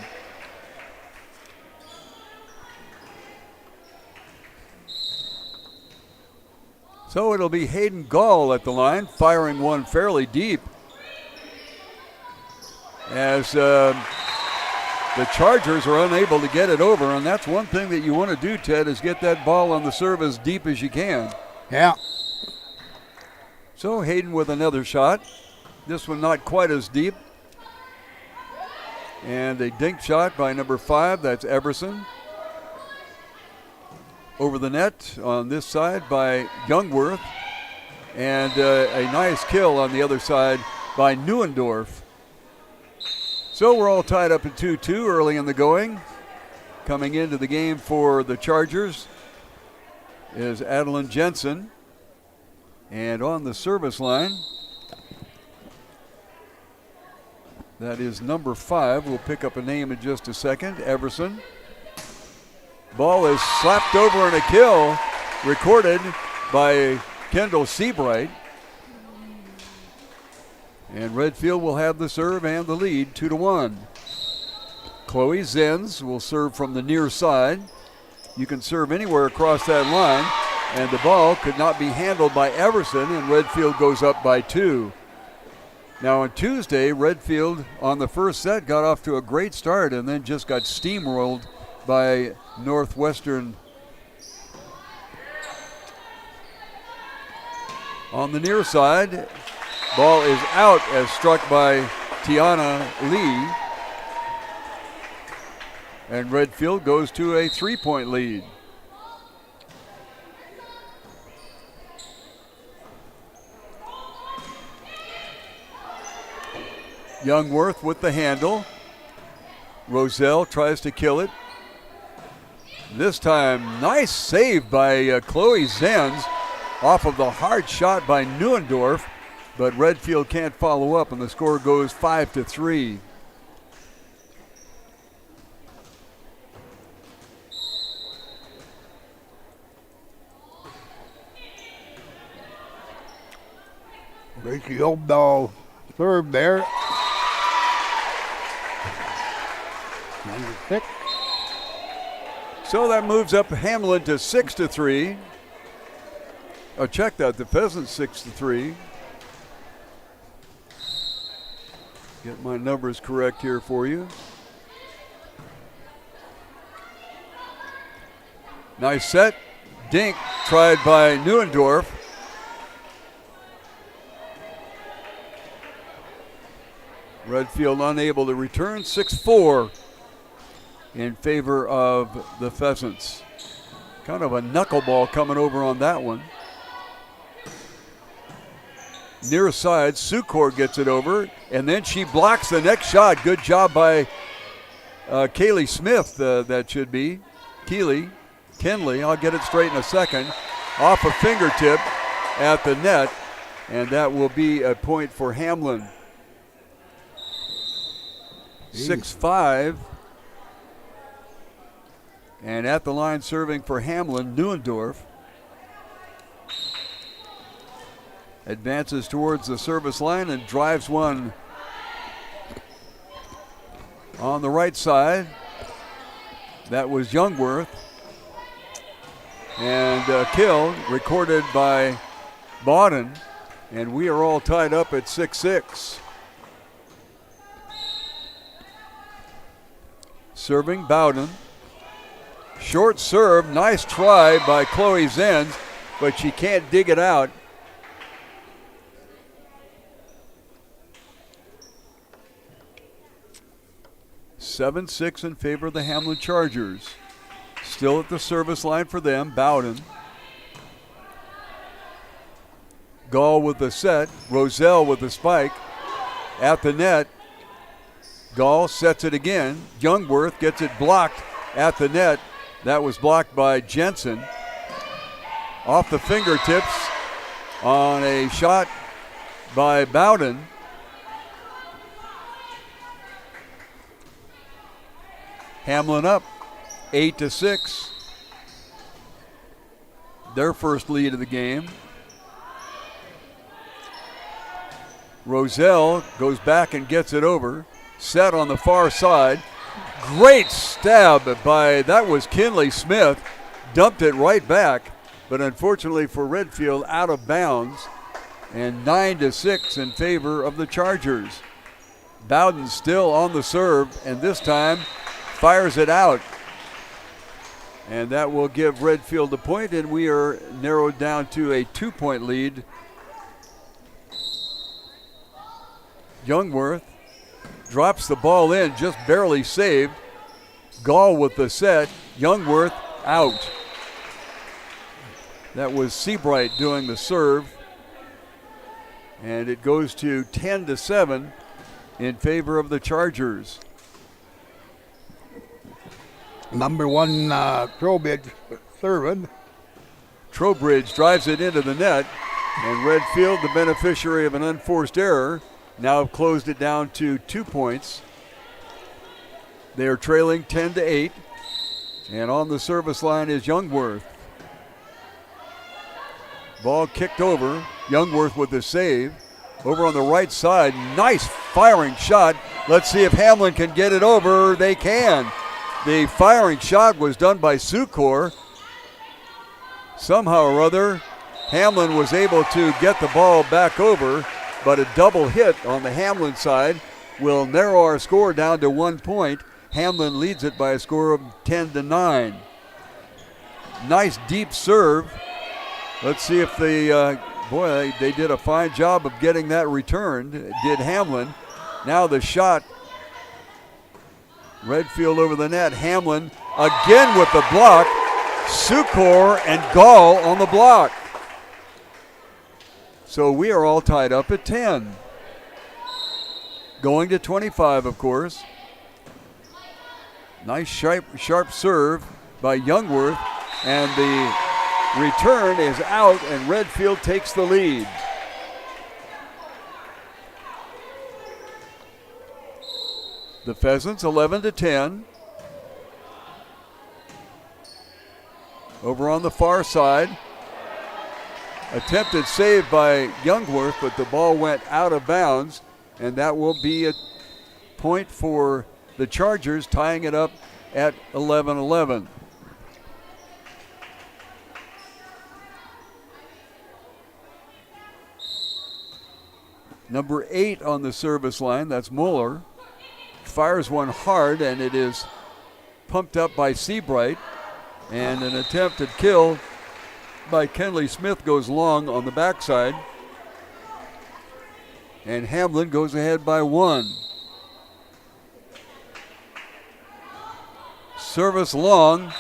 So it'll be Hayden Gall at the line, firing one fairly deep, as the Chargers are unable to get it over, and that's one thing that you want to do, Ted, is get that ball on the serve as deep as you can. Yeah. So Hayden with another shot. This one not quite as deep. And a dink shot by number 5, that's Everson. Over the net on this side by Youngworth. And a nice kill on the other side by Neuendorf. So we're all tied up at 2-2 early in the going. Coming into the game for the Chargers is Adeline Jensen. And on the service line, that is number 5. We'll pick up a name in just a second, Everson. Ball is slapped over and a kill recorded by Kendall Seabright. And Redfield will have the serve and the lead, 2-1. Chloe Zenz will serve from the near side. You can serve anywhere across that line, and the ball could not be handled by Everson, and Redfield goes up by 2. Now on Tuesday, Redfield on the first set got off to a great start and then just got steamrolled by Northwestern. On the near side, ball is out as struck by Tiana Lee. And Redfield goes to a 3-point lead. Youngworth with the handle. Roselle tries to kill it. This time, nice save by Chloe Zenz off of the hard shot by Neuendorf, but Redfield can't follow up, and the score goes 5-3. Gracie Opdahl serve there. Number 6. So that moves up Hamlin to 6-3. Oh, check that. The Pheasants 6-3. Get my numbers correct here for you. Nice set. Dink tried by Neuendorf. Redfield unable to return, 6-4 in favor of the Pheasants. Kind of a knuckleball coming over on that one. Near side, Sukor gets it over, and then she blocks the next shot. Good job by Kaylee Smith, that should be. Kenley, I'll get it straight in a second. Off a fingertip at the net, and that will be a point for Hamlin. 6-5. And at the line serving for Hamlin, Neuendorf. Advances towards the service line and drives one on the right side. That was Youngworth. And a kill recorded by Bawden. And we are all tied up at 6-6. Serving Bowden. Short serve, nice try by Chloe Zenz, but she can't dig it out. (7-6) in favor of the Hamlin Chargers. Still at the service line for them, Bowden. Gall with the set. Roselle with the spike. At the net. Gall sets it again. Youngworth gets it blocked at the net. That was blocked by Jensen. Off the fingertips on a shot by Bowden. Hamlin up 8-6. Their first lead of the game. Roselle goes back and gets it over. Set on the far side. Great stab by, that was Kinley Smith. Dumped it right back, but unfortunately for Redfield, out of bounds. And 9-6 in favor of the Chargers. Bowden still on the serve, and this time fires it out. And that will give Redfield a point, and we are narrowed down to a 2-point lead. Youngworth drops the ball in, just barely saved. Gall with the set. Youngworth out. That was Seabright doing the serve. And it goes to 10-7 in favor of the Chargers. Number 1, Trowbridge serving. Trowbridge drives it into the net. And Redfield, the beneficiary of an unforced error, now have closed it down to 2 points. They are trailing 10-8. And on the service line is Youngworth. Ball kicked over. Youngworth with the save. Over on the right side, nice firing shot. Let's see if Hamlin can get it over. They can. The firing shot was done by Sukor. Somehow or other, Hamlin was able to get the ball back over, but a double hit on the Hamlin side will narrow our score down to 1 point. Hamlin leads it by a score of 10-9. Nice deep serve. Let's see if they did a fine job of getting that returned, did Hamlin. Now the shot. Redfield over the net. Hamlin again with the block. Sukor and Gall on the block. So we are all tied up at 10. Going to 25, of course. Nice sharp serve by Youngworth, and the return is out, and Redfield takes the lead. The Pheasants 11-10. Over on the far side. Attempted save by Youngworth, but the ball went out of bounds, and that will be a point for the Chargers, tying it up at 11-11. Number 8 on the service line, that's Mueller. Fires one hard, and it is pumped up by Seabright. And an attempted kill by Kenley Smith goes long on the backside. And Hamlin goes ahead by 1. Service long,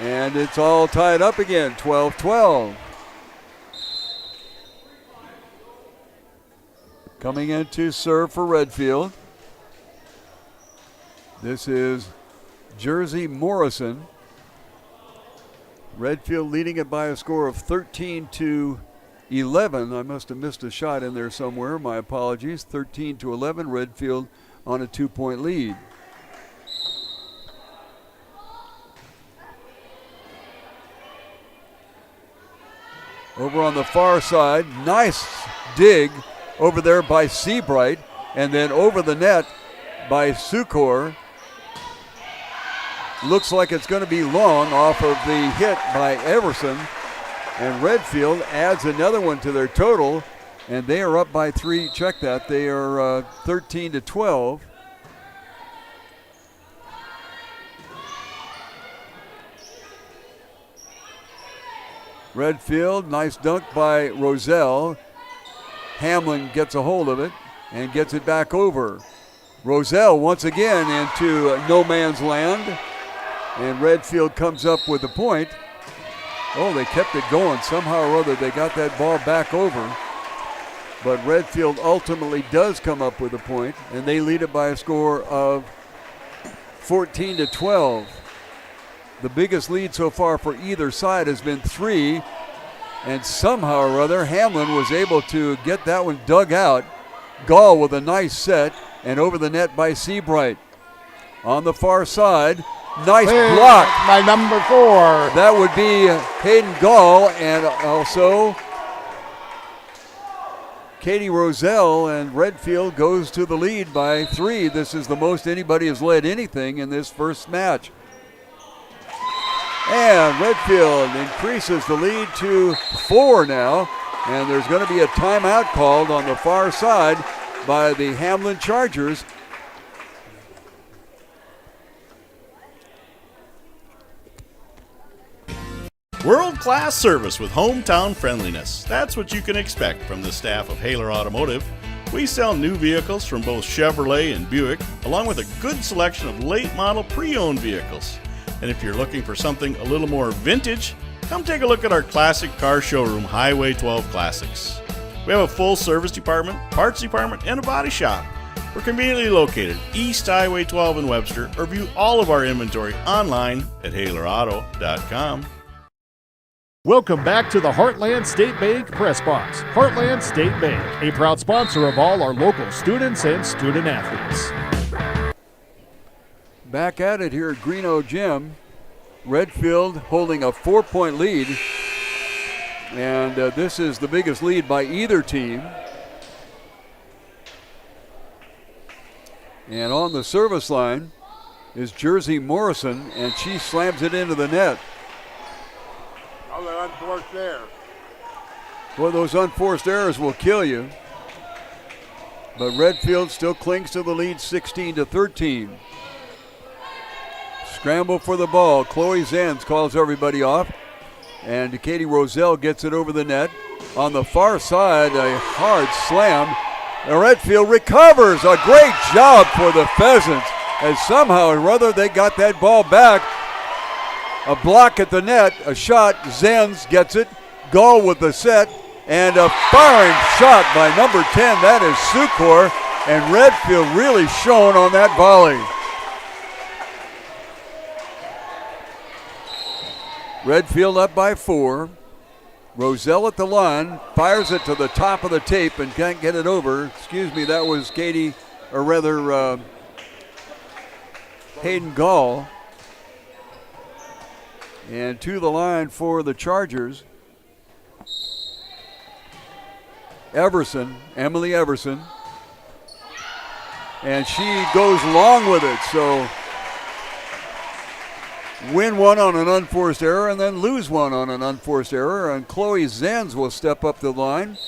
and it's all tied up again, 12-12. Coming in to serve for Redfield. This is Jersey Morrison. Redfield leading it by a score of 13-11. I must have missed a shot in there somewhere. My apologies. 13-11. Redfield on a 2-point lead. Over on the far side, nice dig over there by Seabright, and then over the net by Sukor. Looks like it's going to be long off of the hit by Everson, and Redfield adds another one to their total, and they are up by 3. Check that. They are 13-12. Redfield, nice dunk by Roselle. Hamlin gets a hold of it and gets it back over. Roselle once again into no man's land. And Redfield comes up with the point. Oh, they kept it going. Somehow or other, they got that ball back over. But Redfield ultimately does come up with a point, and they lead it by a score of 14-12. The biggest lead so far for either side has been 3, and somehow or other, Hamlin was able to get that one dug out. Gall with a nice set, and over the net by Seabright. On the far side, nice block by number 4. That would be Hayden Gall, and also Katie Roselle, and Redfield goes to the lead by 3. This is the most anybody has led anything in this first match. And Redfield increases the lead to 4 now, and there's going to be a timeout called on the far side by the Hamlin Chargers. World-class service with hometown friendliness. That's what you can expect from the staff of Haler Automotive. We sell new vehicles from both Chevrolet and Buick, along with a good selection of late-model pre-owned vehicles. And if you're looking for something a little more vintage, come take a look at our classic car showroom, Highway 12 Classics. We have a full service department, parts department, and a body shop. We're conveniently located East Highway 12 in Webster, or view all of our inventory online at HalerAuto.com. Welcome back to the Heartland State Bank Press Box. Heartland State Bank, a proud sponsor of all our local students and student athletes. Back at it here at Greeno Gym. Redfield holding a 4-point lead. And this is the biggest lead by either team. And on the service line is Jersey Morrison, and she slams it into the net. Another unforced error. Boy, those unforced errors will kill you. But Redfield still clings to the lead, 16-13. Scramble for the ball. Chloe Zenz calls everybody off. And Katie Roselle gets it over the net. On the far side, a hard slam. And Redfield recovers. A great job for the Pheasants. As somehow or other they got that ball back. A block at the net, a shot. Zenz gets it. Gall with the set. And a firing shot by number 10. That is Sukor. And Redfield really shone on that volley. Redfield up by 4. Roselle at the line, fires it to the top of the tape and can't get it over. Excuse me, that was Hayden Gall. And to the line for the Chargers, Emily Everson. And she goes long with it, so win one on an unforced error and then lose one on an unforced error. And Chloe Zenz will step up the line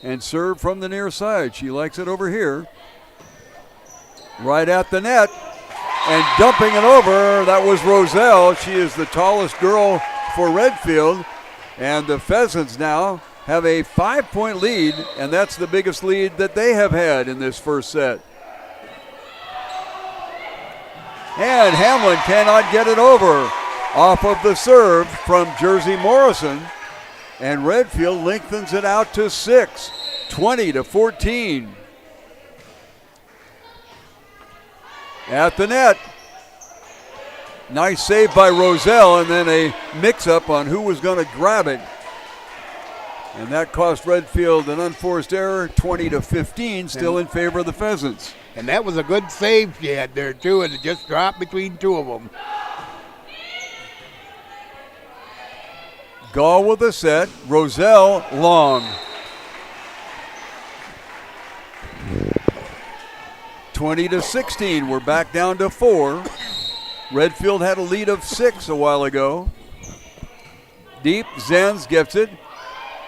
and serve from the near side. She likes it over here. Right at the net. And dumping it over, that was Roselle. She is the tallest girl for Redfield. And the Pheasants now have a 5-point lead, and that's the biggest lead that they have had in this first set. And Hamlin cannot get it over off of the serve from Jersey Morrison. And Redfield lengthens it out to 6, 20-14. At the net. Nice save by Roselle, and then a mix-up on who was going to grab it. And that cost Redfield an unforced error, 20-15, still in favor of the Pheasants. And that was a good save she had there, too, and it just dropped between two of them. Gall with the set, Roselle long. 20-16, we're back down to 4. Redfield had a lead of 6 a while ago. Deep, Zenz gets it.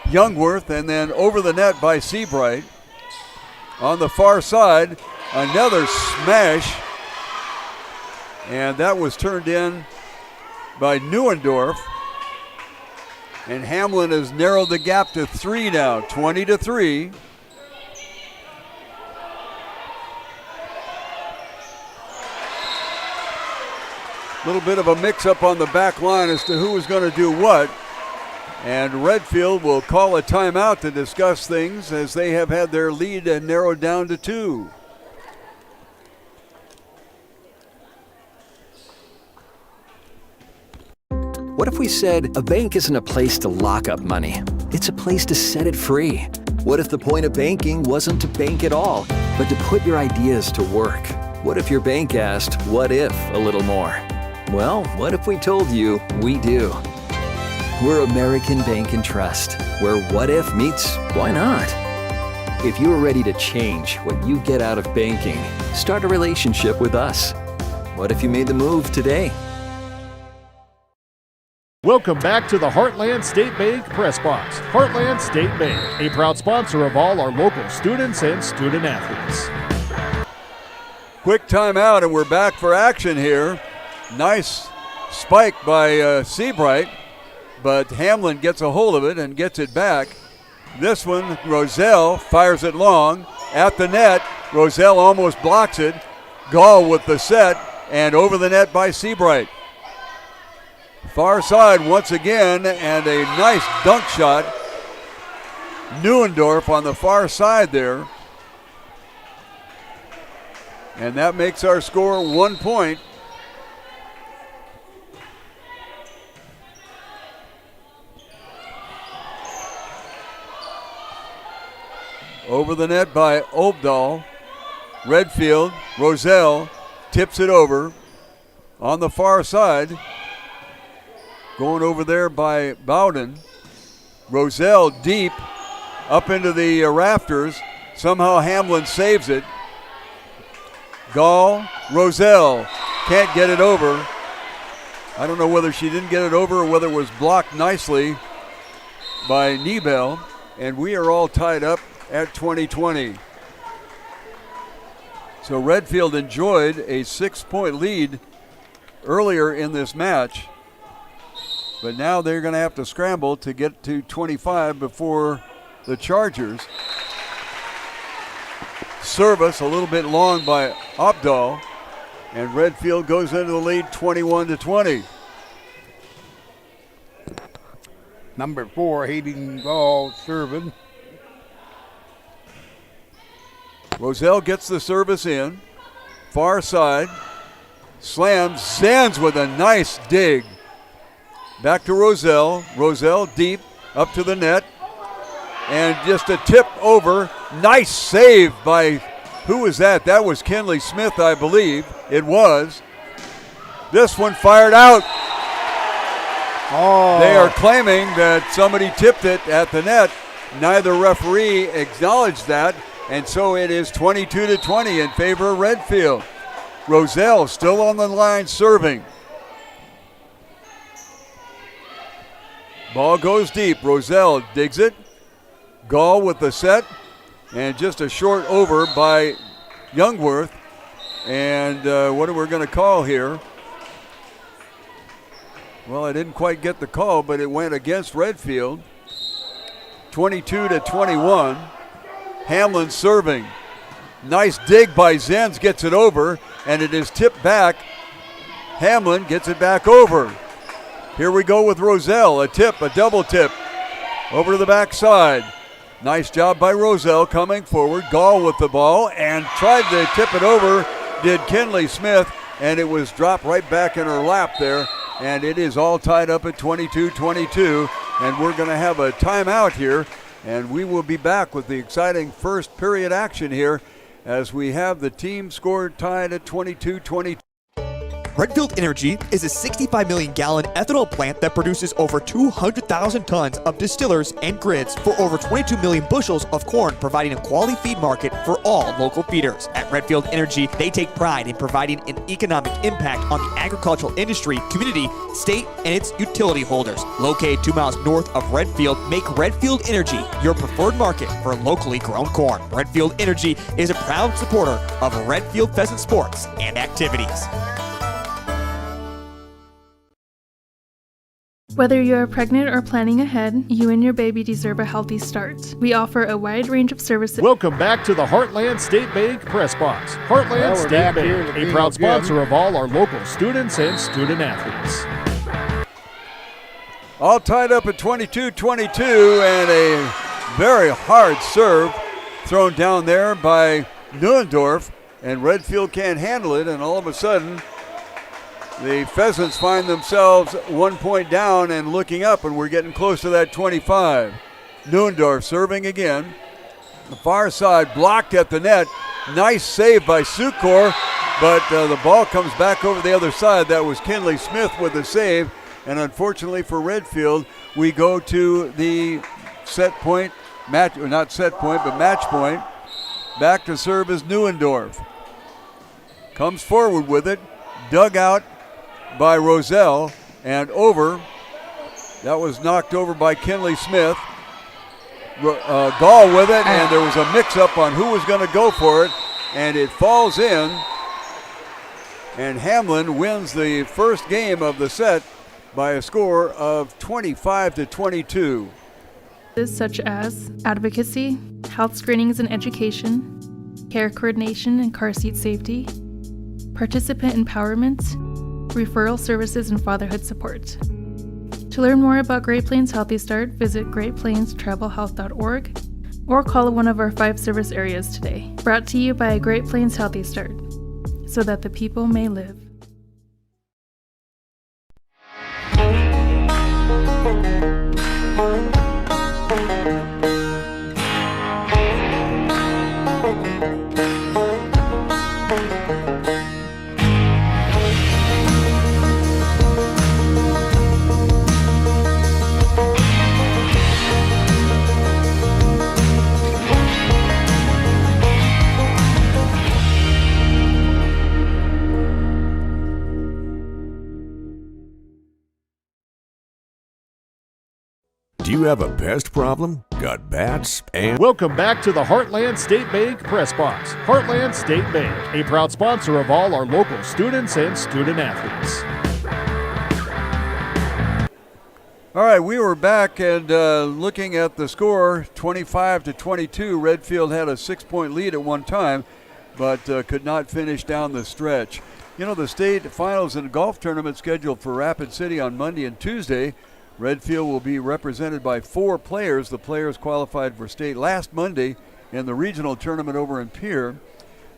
Youngworth, and then over the net by Seabright. On the far side, another smash. And that was turned in by Neuendorf. And Hamlin has narrowed the gap to 3 now, 20-3. little bit of a mix-up on the back line as to who was going to do what. And Redfield will call a timeout to discuss things as they have had their lead narrowed down to 2. What if we said a bank isn't a place to lock up money? It's a place to set it free. What if the point of banking wasn't to bank at all, but to put your ideas to work? What if your bank asked, what if, a little more? Well, what if we told you we do? We're American Bank and Trust, where what if meets why not? If you're ready to change what you get out of banking, start a relationship with us. What if you made the move today? Welcome back to the Heartland State Bank Press Box. Heartland State Bank, a proud sponsor of all our local students and student athletes. Quick timeout, and we're back for action here. Nice spike by Seabright, but Hamlin gets a hold of it and gets it back. This one, Roselle fires it long at the net. Roselle almost blocks it. Gall with the set, and over the net by Seabright. Far side once again, and a nice dunk shot. Neuendorf on the far side there. And that makes our score 1 point. Over the net by Obdahl. Redfield, Roselle tips it over on the far side. Going over there by Bowden. Roselle deep up into the rafters. Somehow Hamlin saves it. Gall, Roselle can't get it over. I don't know whether she didn't get it over or whether it was blocked nicely by Niebel. And we are all tied up at 20-20. So Redfield enjoyed a 6-point lead earlier in this match. But now they're going to have to scramble to get to 25 before the Chargers. Service a little bit long by Obdahl, and Redfield goes into the lead 21-20. Number 4, Hayden Gall serving. Roselle gets the service in. Far side. Slams. Sands with a nice dig. Back to Roselle. Roselle deep up to the net. And just a tip over. Nice save by, who was that? That was Kinley Smith, I believe. It was. This one fired out. Oh. They are claiming that somebody tipped it at the net. Neither referee acknowledged that. And so it is 22-20 in favor of Redfield. Roselle still on the line serving. Ball goes deep. Roselle digs it. Gall with the set. And just a short over by Youngworth. And what are we going to call here? Well, I didn't quite get the call, but it went against Redfield. 22-21. Hamlin serving. Nice dig by Zenz, gets it over, and it is tipped back. Hamlin gets it back over. Here we go with Roselle, a tip, a double tip. Over to the backside. Nice job by Roselle coming forward. Gall with the ball and tried to tip it over, did Kinley Smith, and it was dropped right back in her lap there. And it is all tied up at 22-22, and we're going to have a timeout here. And we will be back with the exciting first period action here as we have the team score tied at 22-22. Redfield Energy is a 65 million gallon ethanol plant that produces over 200,000 tons of distillers and grids for over 22 million bushels of corn, providing a quality feed market for all local feeders. At Redfield Energy, they take pride in providing an economic impact on the agricultural industry, community, state, and its utility holders. Located 2 miles north of Redfield, make Redfield Energy your preferred market for locally grown corn. Redfield Energy is a proud supporter of Redfield Pheasant sports and activities. Whether you are pregnant or planning ahead, you and your baby deserve a healthy start. We offer a wide range of services. Welcome back to the Heartland State Bank Press Box. Heartland Well, we're State back Bank, here at the a Greeno proud gym. sponsor of all our local students and student athletes. All tied up at 22-22, and a very hard serve thrown down there by Neuendorf, and Redfield can't handle it, and all of a sudden the Pheasants find themselves 1 point down and looking up, and we're getting close to that 25. Neuendorf serving again. The far side blocked at the net. Nice save by Sukor, but the ball comes back over the other side. That was Kinley Smith with the save, and unfortunately for Redfield, we go to the set point, match, or not set point, but match point. Back to serve is Neuendorf. Comes forward with it, dug out by Roselle, and over. That was knocked over by Kinley Smith. Gall with it, and there was a mix-up on who was going to go for it, and it falls in, and Hamlin wins the first game of the set by a score of 25-22. Such as advocacy, health screenings and education, care coordination and car seat safety, participant empowerment, referral services, and fatherhood support. To learn more about Great Plains Healthy Start, visit greatplainstravelhealth.org or call one of our 5 service areas today. Brought to you by Great Plains Healthy Start, so that the people may live. Do you have a pest problem? Got bats and... Welcome back to the Heartland State Bank Press Box. Heartland State Bank, a proud sponsor of all our local students and student athletes. All right, we were back and looking at the score, 25-22. Redfield had a 6-point lead at one time, but could not finish down the stretch. You know, the state finals and golf tournament scheduled for Rapid City on Monday and Tuesday. Redfield will be represented by 4 players. The players qualified for state last Monday in the regional tournament over in Pierre.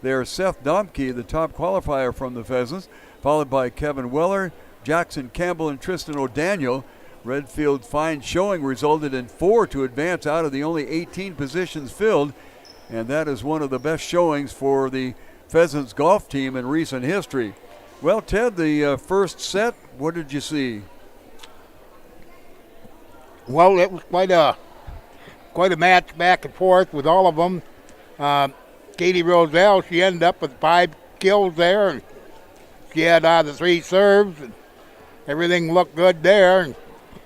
They are Seth Domke, the top qualifier from the Pheasants, followed by Kevin Weller, Jackson Campbell, and Tristan O'Daniel. Redfield's fine showing resulted in 4 to advance out of the only 18 positions filled, and that is one of the best showings for the Pheasants golf team in recent history. Well, Ted, the first set, what did you see? Well, it was quite a match back and forth with all of them. Katie Roselle, she ended up with 5 kills there, and she had the 3 serves, and everything looked good there. And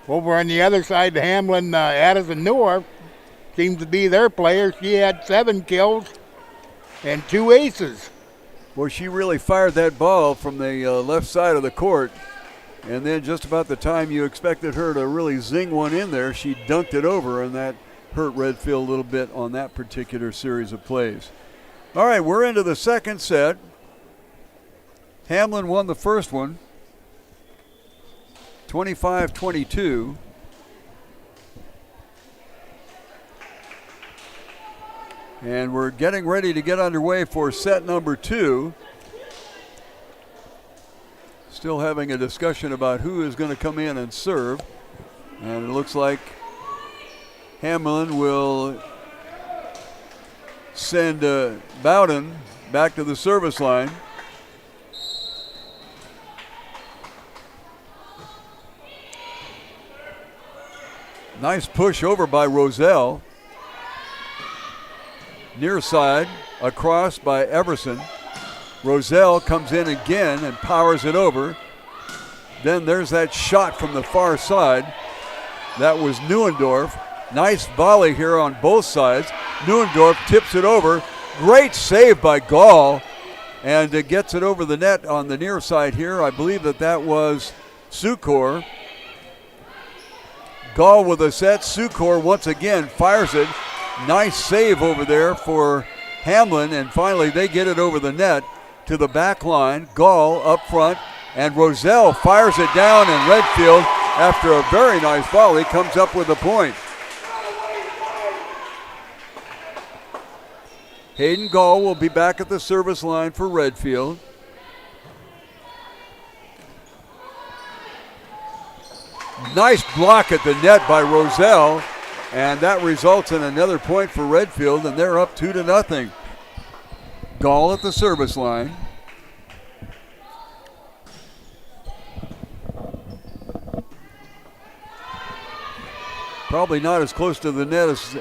over on the other side, the Hamlin, Addison Newark seems to be their player. She had 7 kills and 2 aces. Well, she really fired that ball from the left side of the court. And then just about the time you expected her to really zing one in there, she dunked it over, and that hurt Redfield a little bit on that particular series of plays. All right, we're into the second set. Hamlin won the first one, 25-22. And we're getting ready to get underway for set number 2. Still having a discussion about who is going to come in and serve. And it looks like Hamlin will send Bowden back to the service line. Nice push over by Roselle. Near side, across by Everson. Roselle comes in again and powers it over. Then there's that shot from the far side. That was Neuendorf. Nice volley here on both sides. Neuendorf tips it over. Great save by Gall. And gets it over the net on the near side here. I believe that was Sukor. Gall with a set. Sukor once again fires it. Nice save over there for Hamlin, and finally they get it over the net to the back line. Gall up front, and Roselle fires it down, and Redfield, after a very nice volley, comes up with a point. Hayden Gall will be back at the service line for Redfield. Nice block at the net by Roselle, and that results in another point for Redfield, and they're up 2-0. Gall at the service line. Probably not as close to the net as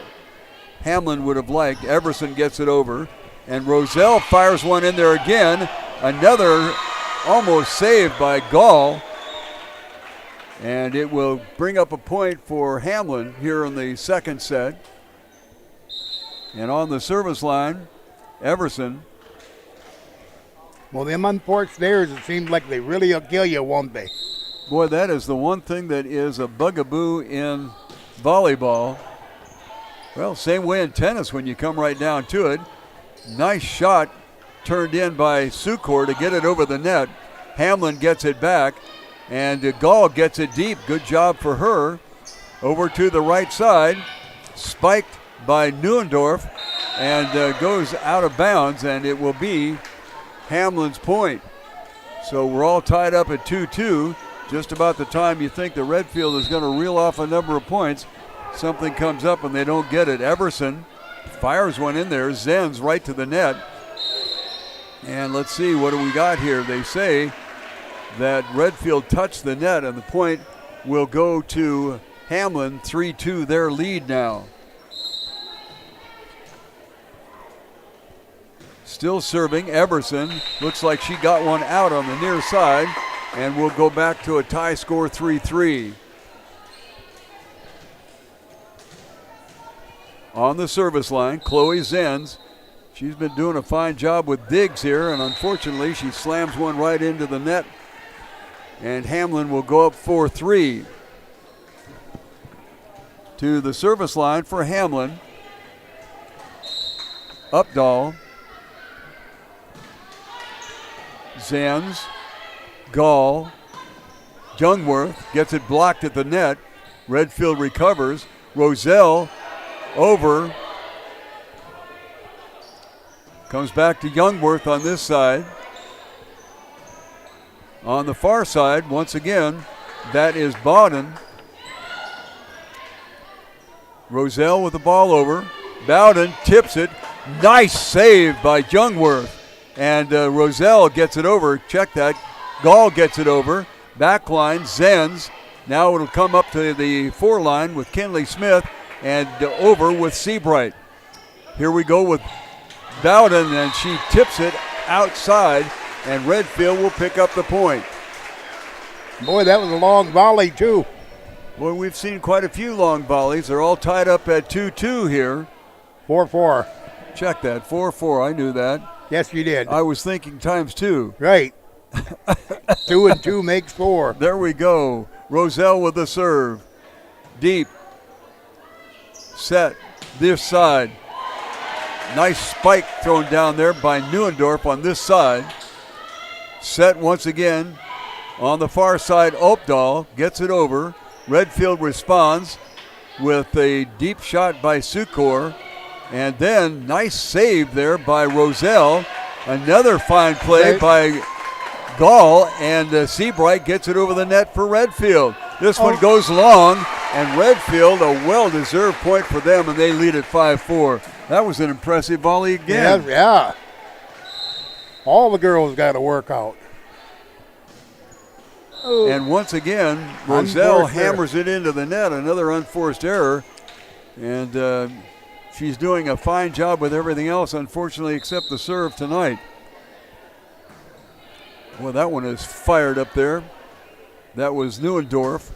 Hamlin would have liked. Everson gets it over, and Roselle fires one in there again. Another almost saved by Gall, and it will bring up a point for Hamlin here in the second set. And on the service line, Everson. Well, them unforced errors, it seems like they really will kill you, won't they? Boy, that is the one thing that is a bugaboo in volleyball. Well, same way in tennis when you come right down to it. Nice shot turned in by Sukor to get it over the net. Hamlin gets it back, and Gall gets it deep. Good job for her. Over to the right side, spiked by Neuendorf, and goes out of bounds, and it will be Hamlin's point. So we're all tied up at 2-2. Just about the time you think the Redfield is going to reel off a number of points, something comes up and they don't get it. Everson fires one in there. Zenz right to the net. And let's see, what do we got here? They say that Redfield touched the net, and the point will go to Hamlin. 3-2 their lead now. Still serving, Everson. Looks like she got one out on the near side, and we'll go back to a tie score, 3-3. On the service line, Chloe Zenz. She's been doing a fine job with digs here, and unfortunately she slams one right into the net, and Hamlin will go up 4-3. To the service line for Hamlin. Updahl. Zenz. Gall. Jungworth gets it blocked at the net. Redfield recovers. Roselle over. Comes back to Jungworth on this side. On the far side, once again, that is Bowden. Roselle with the ball over. Bowden tips it. Nice save by Jungworth. And Roselle gets it over. Check that. Gall gets it over. Back line, Zenz. Now it'll come up to the four line with Kinley Smith and over with Seabright. Here we go with Bowden, and she tips it outside, and Redfield will pick up the point. Boy, that was a long volley, too. Boy, we've seen quite a few long volleys. They're all tied up at 2-2 here. 4-4. Check that, 4-4. I knew that. Yes, you did. I was thinking times two. Right. 2 and 2 makes 4. There we go. Roselle with the serve. Deep. Set. This side. Nice spike thrown down there by Neuendorf on this side. Set once again. On the far side, Opdahl gets it over. Redfield responds with a deep shot by Sukor. And then nice save there by Roselle. Another fine play by Gall, and Seabright gets it over the net for Redfield. This one goes long, and Redfield, a well-deserved point for them, and they lead at 5-4. That was an impressive volley again. Yeah. All the girls got to work out. And once again, Roselle hammers it into the net, another unforced error. And she's doing a fine job with everything else, unfortunately, except the serve tonight. Well, that one is fired up there. That was Neuendorf.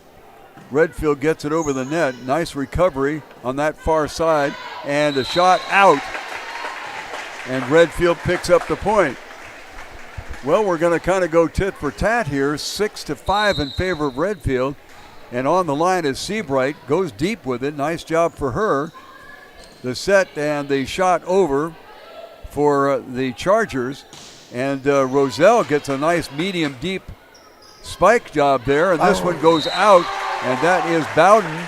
Redfield gets it over the net. Nice recovery on that far side, and a shot out. And Redfield picks up the point. Well, we're going to kind of go tit for tat here, 6-5 in favor of Redfield. And on the line is Seabright, goes deep with it. Nice job for her. The set and the shot over for the Chargers. And Roselle gets a nice medium deep spike job there. And this one goes out, and that is Bowden.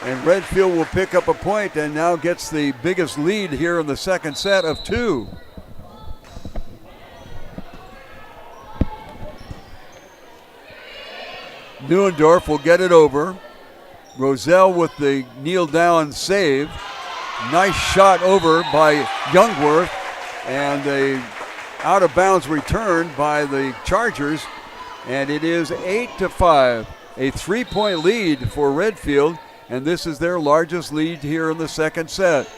And Redfield will pick up a point and now gets the biggest lead here in the second set of 2. Neuendorf will get it over. Roselle with the kneel down save. Nice shot over by Youngworth, and a out of bounds return by the Chargers, and it is 8-5. A 3-point lead for Redfield, and this is their largest lead here in the second set.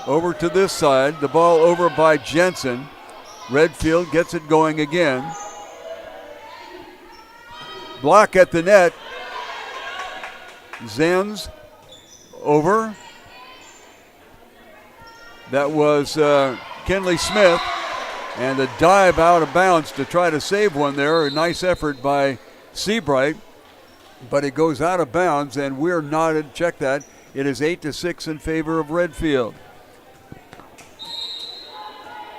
Over to this side, the ball over by Jensen. Redfield gets it going again. Block at the net. Zenz over. That was Kinley Smith. And a dive out of bounds to try to save one there. A nice effort by Seabright. But it goes out of bounds, and we're knotted. Check that. It is 8-6 in favor of Redfield.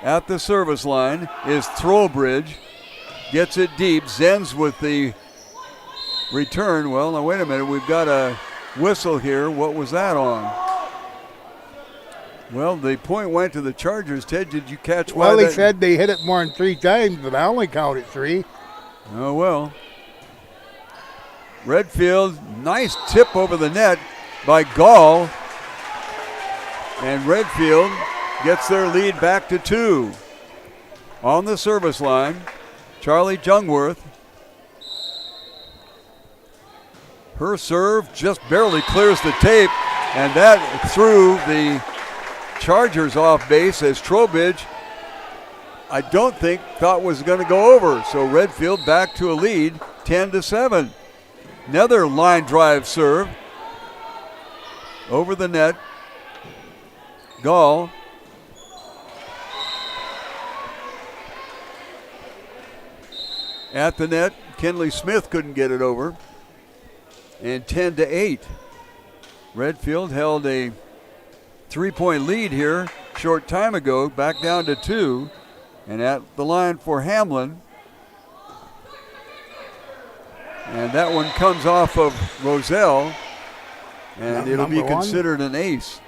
At the service line is Throwbridge. Gets it deep. Zenz with the return. Well, now wait a minute. We've got a whistle here. What was that on? Well, the point went to the Chargers. Ted, did you catch why? Well, he said they hit it more than 3 times, but I only counted 3. Oh, well. Redfield, nice tip over the net by Gall. And Redfield gets their lead back to 2. On the service line, Charlie Jungworth. Her serve just barely clears the tape, and that threw the Chargers off base as Trowbridge, I don't think, thought was going to go over. So Redfield back to a lead, 10-7. Another line drive serve over the net. Gall. At the net, Kinley Smith couldn't get it over. And 10-8. Redfield held a 3-point lead here short time ago, back down to 2. And at the line for Hamlin. And that one comes off of Roselle, and it'll be considered an ace.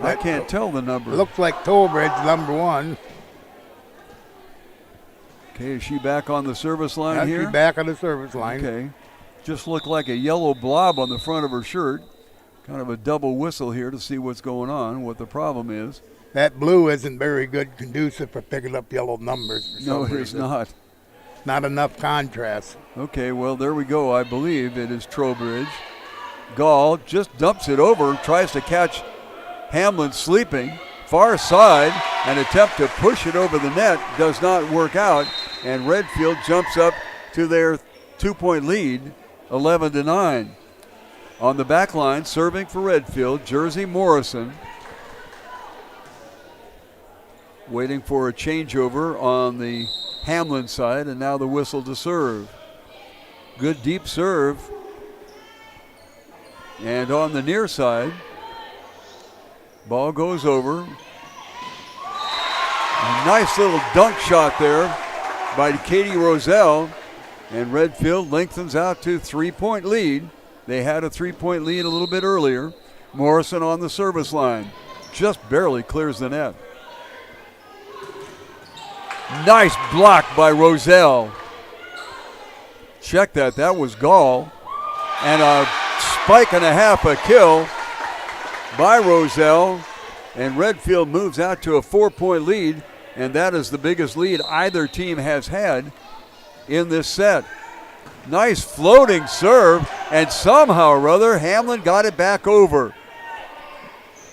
I can't tell the number. Looks like Tollbridge, number 1. Okay, is she back on the service line here? She's back on the service line. Okay. Just looked like a yellow blob on the front of her shirt. Kind of a double whistle here to see what's going on, what the problem is. That blue isn't very good conducive for picking up yellow numbers. No, it is not. Not enough contrast. Okay, well, there we go. I believe it is Trowbridge. Gall just dumps it over, tries to catch Hamlin sleeping. Far side, an attempt to push it over the net does not work out, and Redfield jumps up to their 2-point lead, 11-9. On the back line, serving for Redfield, Jersey Morrison. Waiting for a changeover on the Hamlin side, and now the whistle to serve. Good deep serve. And on the near side, ball goes over. A nice little dunk shot there by Katie Roselle, and Redfield lengthens out to 3-point lead. They had a 3-point lead a little bit earlier. Morrison on the service line. Just barely clears the net. Nice block by Roselle. Check that. That was Gall. And a spike and a half, a kill by Roselle. And Redfield moves out to a 4-point lead. And that is the biggest lead either team has had in this set. Nice floating serve. And somehow or other, Hamlin got it back over.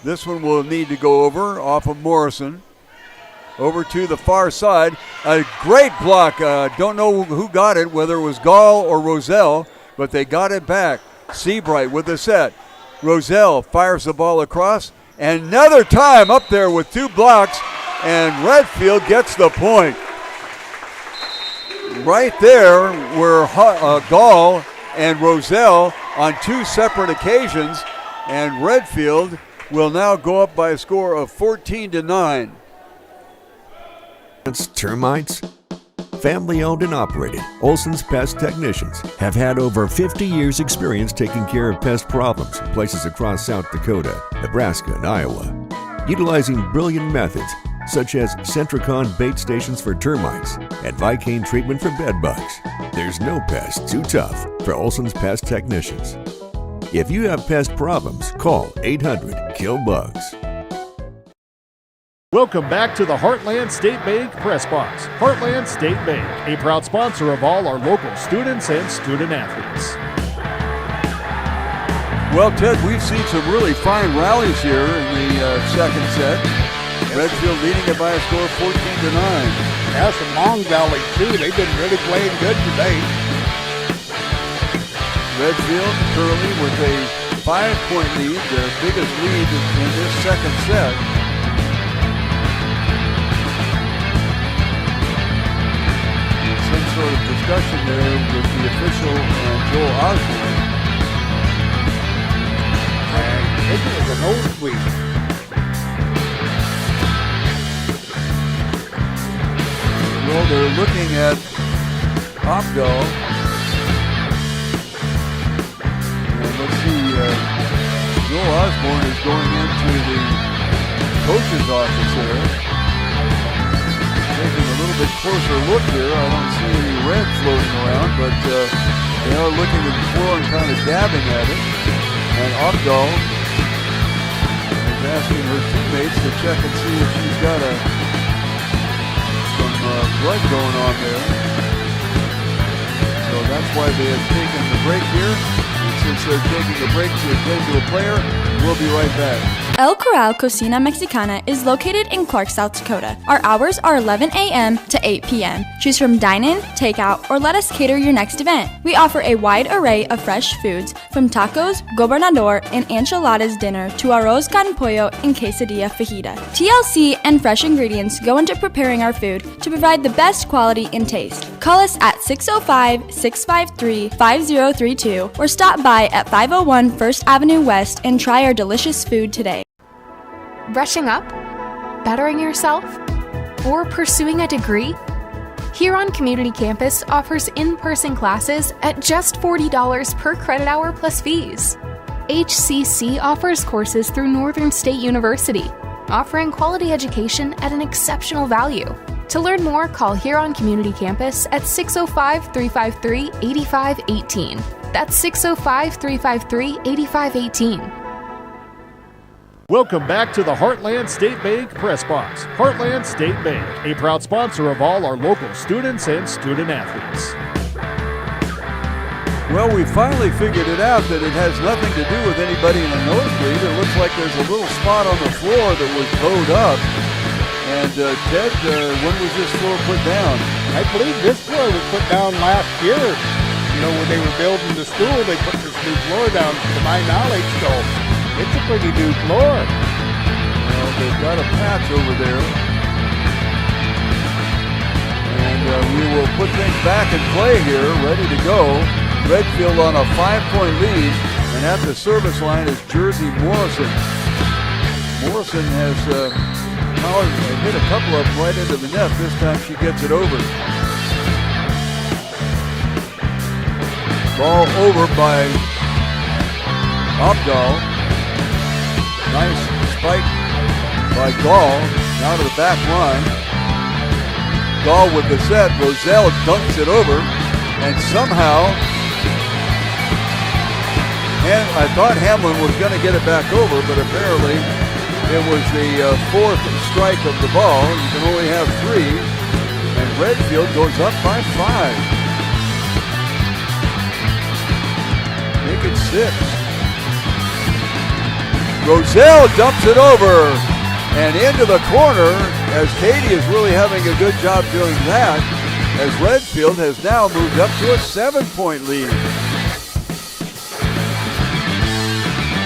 This one will need to go over off of Morrison. Over to the far side. A great block. Don't know who got it, whether it was Gall or Roselle, but they got it back. Seabright with the set. Roselle fires the ball across. And another time up there with 2 blocks, and Redfield gets the point. right there were Gall and Roselle on two separate occasions, and Redfield will now go up by a score of 14-9. It's termites. Family owned and operated, Olson's Pest Technicians have had over 50 years experience taking care of pest problems in places across South Dakota, Nebraska, and Iowa. Utilizing brilliant methods such as Centricon bait stations for termites and Vicane treatment for bed bugs. There's no pest too tough for Olson's Pest Technicians. If you have pest problems, call 800-KILL-BUGS. Welcome back to the Heartland State Bank Press Box. Heartland State Bank, a proud sponsor of all our local students and student athletes. Well, Ted, we've seen some really fine rallies here in the second set. Redfield leading it by a score of 14-9. Yeah, some long valleys too. They've been really playing good today. Redfield currently with a 5-point lead, their biggest lead in this second set. Some sort of discussion there with the official and Joel Osborne. And it was a nosebleed. Well, they're looking at Opdahl. And let's see, Joel Osborne is going into the coach's office here. Taking a little bit closer look here. I don't see any red floating around, but they are looking at the floor and kind of dabbing at it. And Opdahl is asking her teammates to check and see if she's got some blood going on there. So that's why they have taken the break here. And since they're taking a break to attend to a player, we'll be right back. El Corral Cocina Mexicana is located in Clark, South Dakota. Our hours are 11 a.m. to 8 p.m. Choose from dine-in, takeout, or let us cater your next event. We offer a wide array of fresh foods, from tacos, gobernador, and enchiladas dinner to arroz con pollo and quesadilla fajita. TLC and fresh ingredients go into preparing our food to provide the best quality and taste. Call us at 605-653-5032 or stop by at 501 First Avenue West and try our delicious food today. Brushing up? Bettering yourself? Or pursuing a degree? Huron Community Campus offers in-person classes at just $40 per credit hour plus fees. HCC offers courses through Northern State University, offering quality education at an exceptional value. To learn more, call Huron Community Campus at 605-353-8518. That's 605-353-8518. Welcome back to the Heartland State Bank Press Box. Heartland State Bank, a proud sponsor of all our local students and student athletes. Well, we finally figured it out that it has nothing to do with anybody in a nosebleed. It looks like there's a little spot on the floor that was bowed up. And Ted, when was this floor put down? I believe this floor was put down last year. You know, when they were building the school, they put this new floor down, to my knowledge, so it's a pretty new floor. Well, they've got a patch over there. And we will put things back in play here, ready to go. Redfield on a 5-point lead, and at the service line is Jersey Morrison. Morrison has hit a couple of them right into the net. This time she gets it over. Ball over by Opdahl. Nice spike by Gall. Now to the back line. Gall with the set. Roselle dunks it over. And somehow, I thought Hamlin was going to get it back over, but apparently it was the fourth strike of the ball. You can only have 3. And Redfield goes up by 5. Make it 6. Roselle dumps it over and into the corner, as Katie is really having a good job doing that, as Redfield has now moved up to a 7-point lead.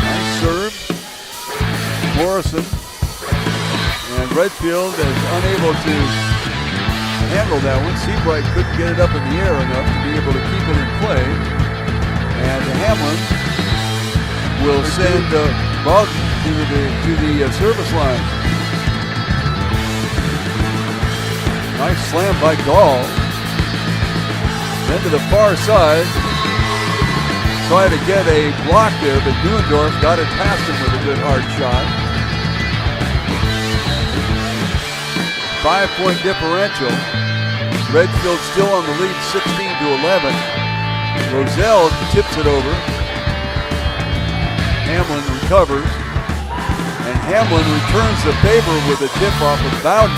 Nice serve. Morrison. And Redfield is unable to handle that one. Seabright couldn't get it up in the air enough to be able to keep it in play. And Hamlin will send ball to the service line. Nice slam by Gall. Then to the far side. Tried to get a block there, but Neuendorf got it past him with a good hard shot. 5-point differential. Redfield still on the lead, 16-11. Roselle tips it over. Hamlin recovers. And Hamlin returns the favor with a tip off of Bowden.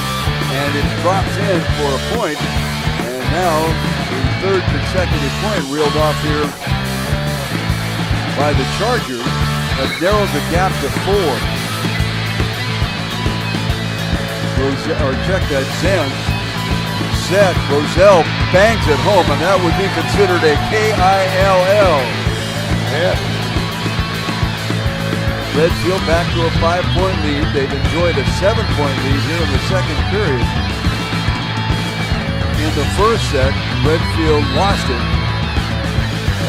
And it drops in for a point. And now the third consecutive point reeled off here by the Chargers. That narrows the gap to 4. Check that, Zen. Set, Roselle bangs it home, and that would be considered a KILL. Yeah. Redfield back to a 5-point lead. They've enjoyed a 7-point lead here in the second period. In the first set, Redfield lost it.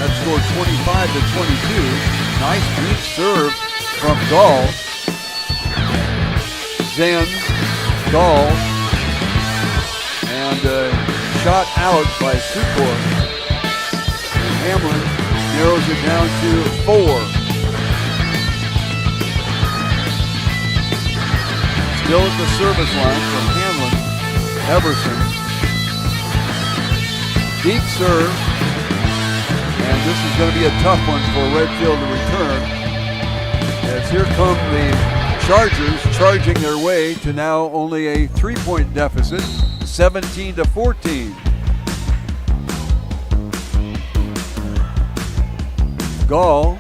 That scored 25-22. Nice deep serve from Gall. Zen, Gall, and shot out by Sukor. And Hamlin narrows it down to 4. Still at the service line from Hamlin. Everson. Deep serve. And this is going to be a tough one for Redfield to return. As here come the Chargers charging their way to now only a 3-point deficit, 17-14. Gall,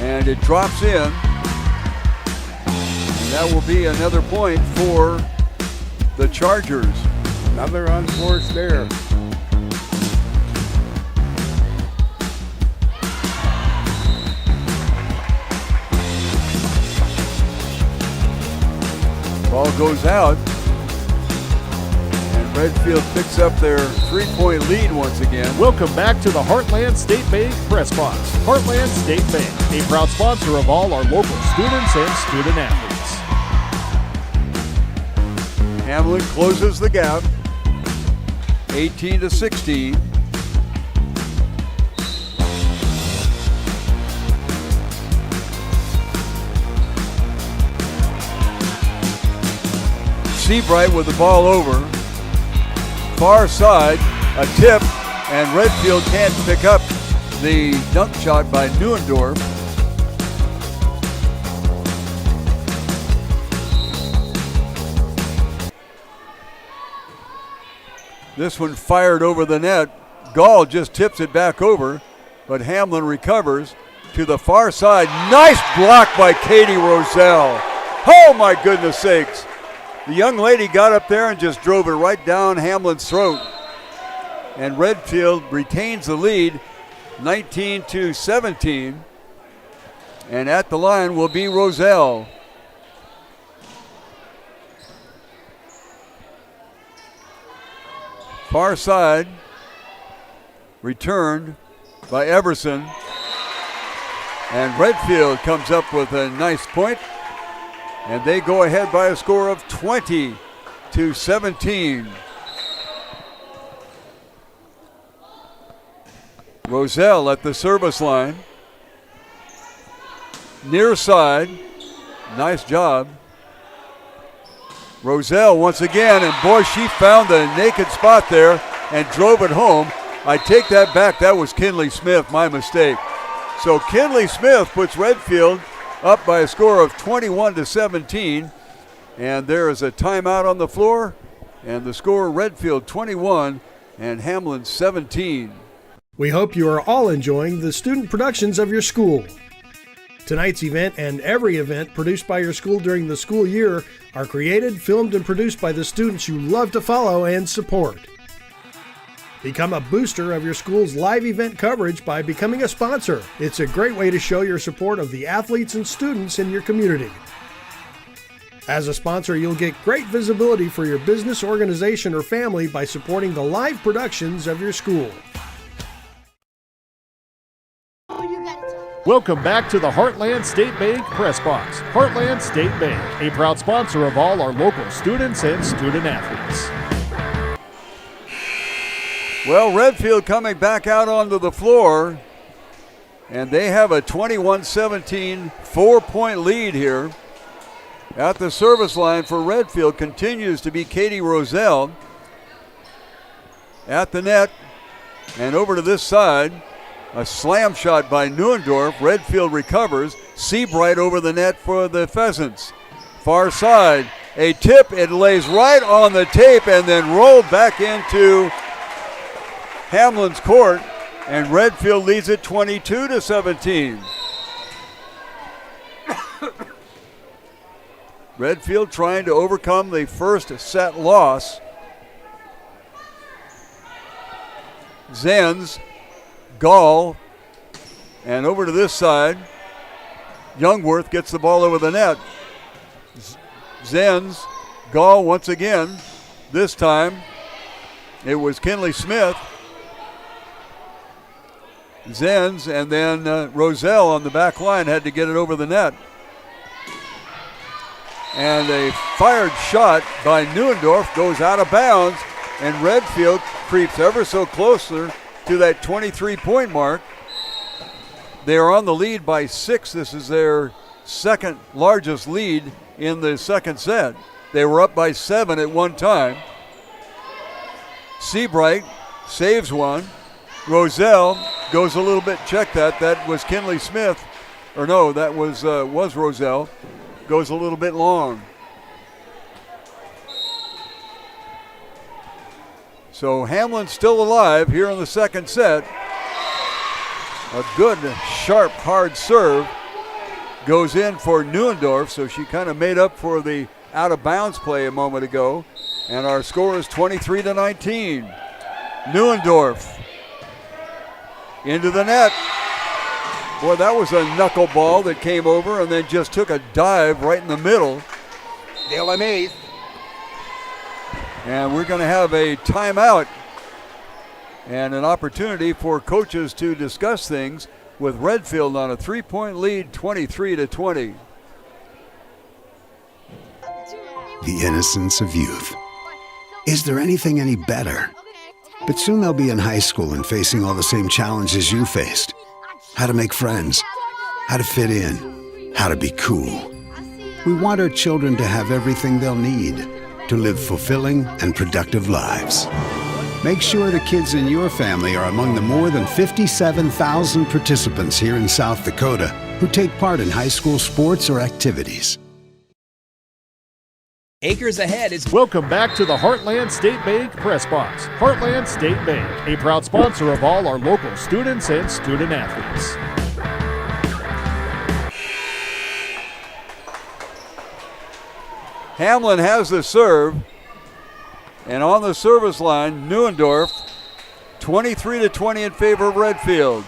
and it drops in. And that will be another point for the Chargers. Another unforced error. Ball goes out, and Redfield picks up their 3-point lead once again. Welcome back to the Heartland State Bank Press Box. Heartland State Bank, a proud sponsor of all our local students and student athletes. Hamlin closes the gap, 18-16. Seabright with the ball over. Far side, a tip, and Redfield can't pick up the dunk shot by Neuendorf. This one fired over the net. Gall just tips it back over, but Hamlin recovers to the far side. Nice block by Katie Roselle. Oh my goodness sakes. The young lady got up there and just drove it right down Hamlin's throat. And Redfield retains the lead, 19-17. And at the line will be Roselle. Far side, returned by Everson. And Redfield comes up with a nice point. And they go ahead by a score of 20-17. Roselle at the service line. Near side. Nice job. Roselle once again, and boy, she found the naked spot there and drove it home. I take that back. That was Kinley Smith, my mistake. So Kinley Smith puts Redfield up by a score of 21-17, and there is a timeout on the floor, and the score Redfield 21 and Hamlin 17. We hope you are all enjoying the student productions of your school. Tonight's event and every event produced by your school during the school year are created, filmed, and produced by the students you love to follow and support. Become a booster of your school's live event coverage by becoming a sponsor. It's a great way to show your support of the athletes and students in your community. As a sponsor, you'll get great visibility for your business, organization, or family by supporting the live productions of your school. Welcome back to the Heartland State Bank Press Box. Heartland State Bank, a proud sponsor of all our local students and student athletes. Well, Redfield coming back out onto the floor, and they have a 21-17 4-point lead here. At the service line for Redfield continues to be Katie Roselle. At the net and over to this side, a slam shot by Neuendorf. Redfield recovers. Seabright over the net for the Pheasants. Far side, a tip. It lays right on the tape and then rolled back into Hamlin's court, and Redfield leads it 22-17. Redfield trying to overcome the first set loss. Zenz, Gall, and over to this side. Youngworth gets the ball over the net. Zenz, Gall once again. This time it was Kinley Smith. Zenz and then Roselle on the back line had to get it over the net. And a fired shot by Neuendorf goes out of bounds, and Redfield creeps ever so closer to that 23-point mark. They are on the lead by 6. This is their second largest lead in the second set. They were up by 7 at one time. Seabright saves one. Roselle goes a little bit, check that. That was Kinley Smith. Or no, that was Roselle. Goes a little bit long. So Hamlin's still alive here in the second set. A good, sharp, hard serve goes in for Neuendorf, so she kind of made up for the out-of-bounds play a moment ago. And our score is 23-19. Neuendorf into the net. Boy, that was a knuckleball that came over and then just took a dive right in the middle. And we're going to have a timeout and an opportunity for coaches to discuss things with Redfield on a 3-point lead, 23-20. The innocence of youth. Is there anything any better? But soon they'll be in high school and facing all the same challenges you faced. How to make friends, how to fit in, how to be cool. We want our children to have everything they'll need to live fulfilling and productive lives. Make sure the kids in your family are among the more than 57,000 participants here in South Dakota who take part in high school sports or activities. Acres Ahead is... Welcome back to the Heartland State Bank Press Box. Heartland State Bank, a proud sponsor of all our local students and student athletes. Hamlin has the serve, and on the service line, Neuendorf, 23-20 in favor of Redfield.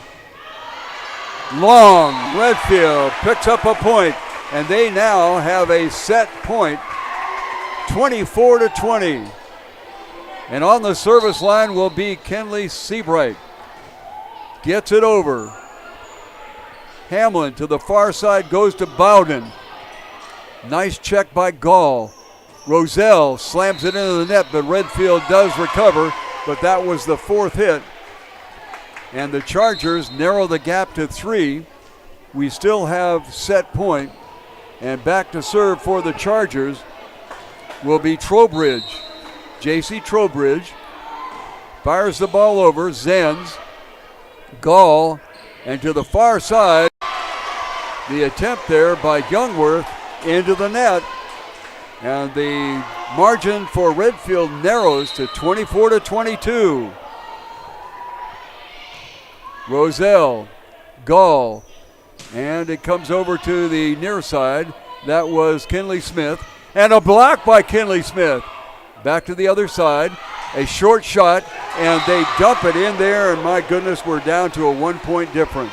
Long, Redfield picks up a point, and they now have a set point, 24-20. And on the service line will be Kinley Seabright. Gets it over. Hamlin to the far side goes to Bowden. Nice check by Gall. Roselle slams it into the net, but Redfield does recover, but that was the fourth hit. And the Chargers narrow the gap to 3. We still have set point. And back to serve for the Chargers will be Trowbridge. J.C. Trowbridge fires the ball over. Zenz, Gall, and to the far side, the attempt there by Youngworth into the net. And the margin for Redfield narrows to 24-22. Roselle, Gall, and it comes over to the near side. That was Kinley Smith. And a block by Kinley Smith. Back to the other side. A short shot, and they dump it in there, and my goodness, we're down to a 1-point difference.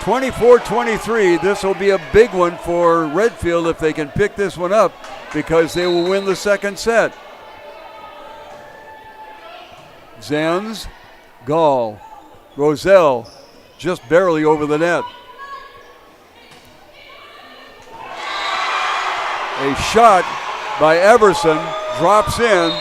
24-23. This will be a big one for Redfield if they can pick this one up, because they will win the second set. Zenz, Gall, Roselle, just barely over the net. A shot by Everson drops in,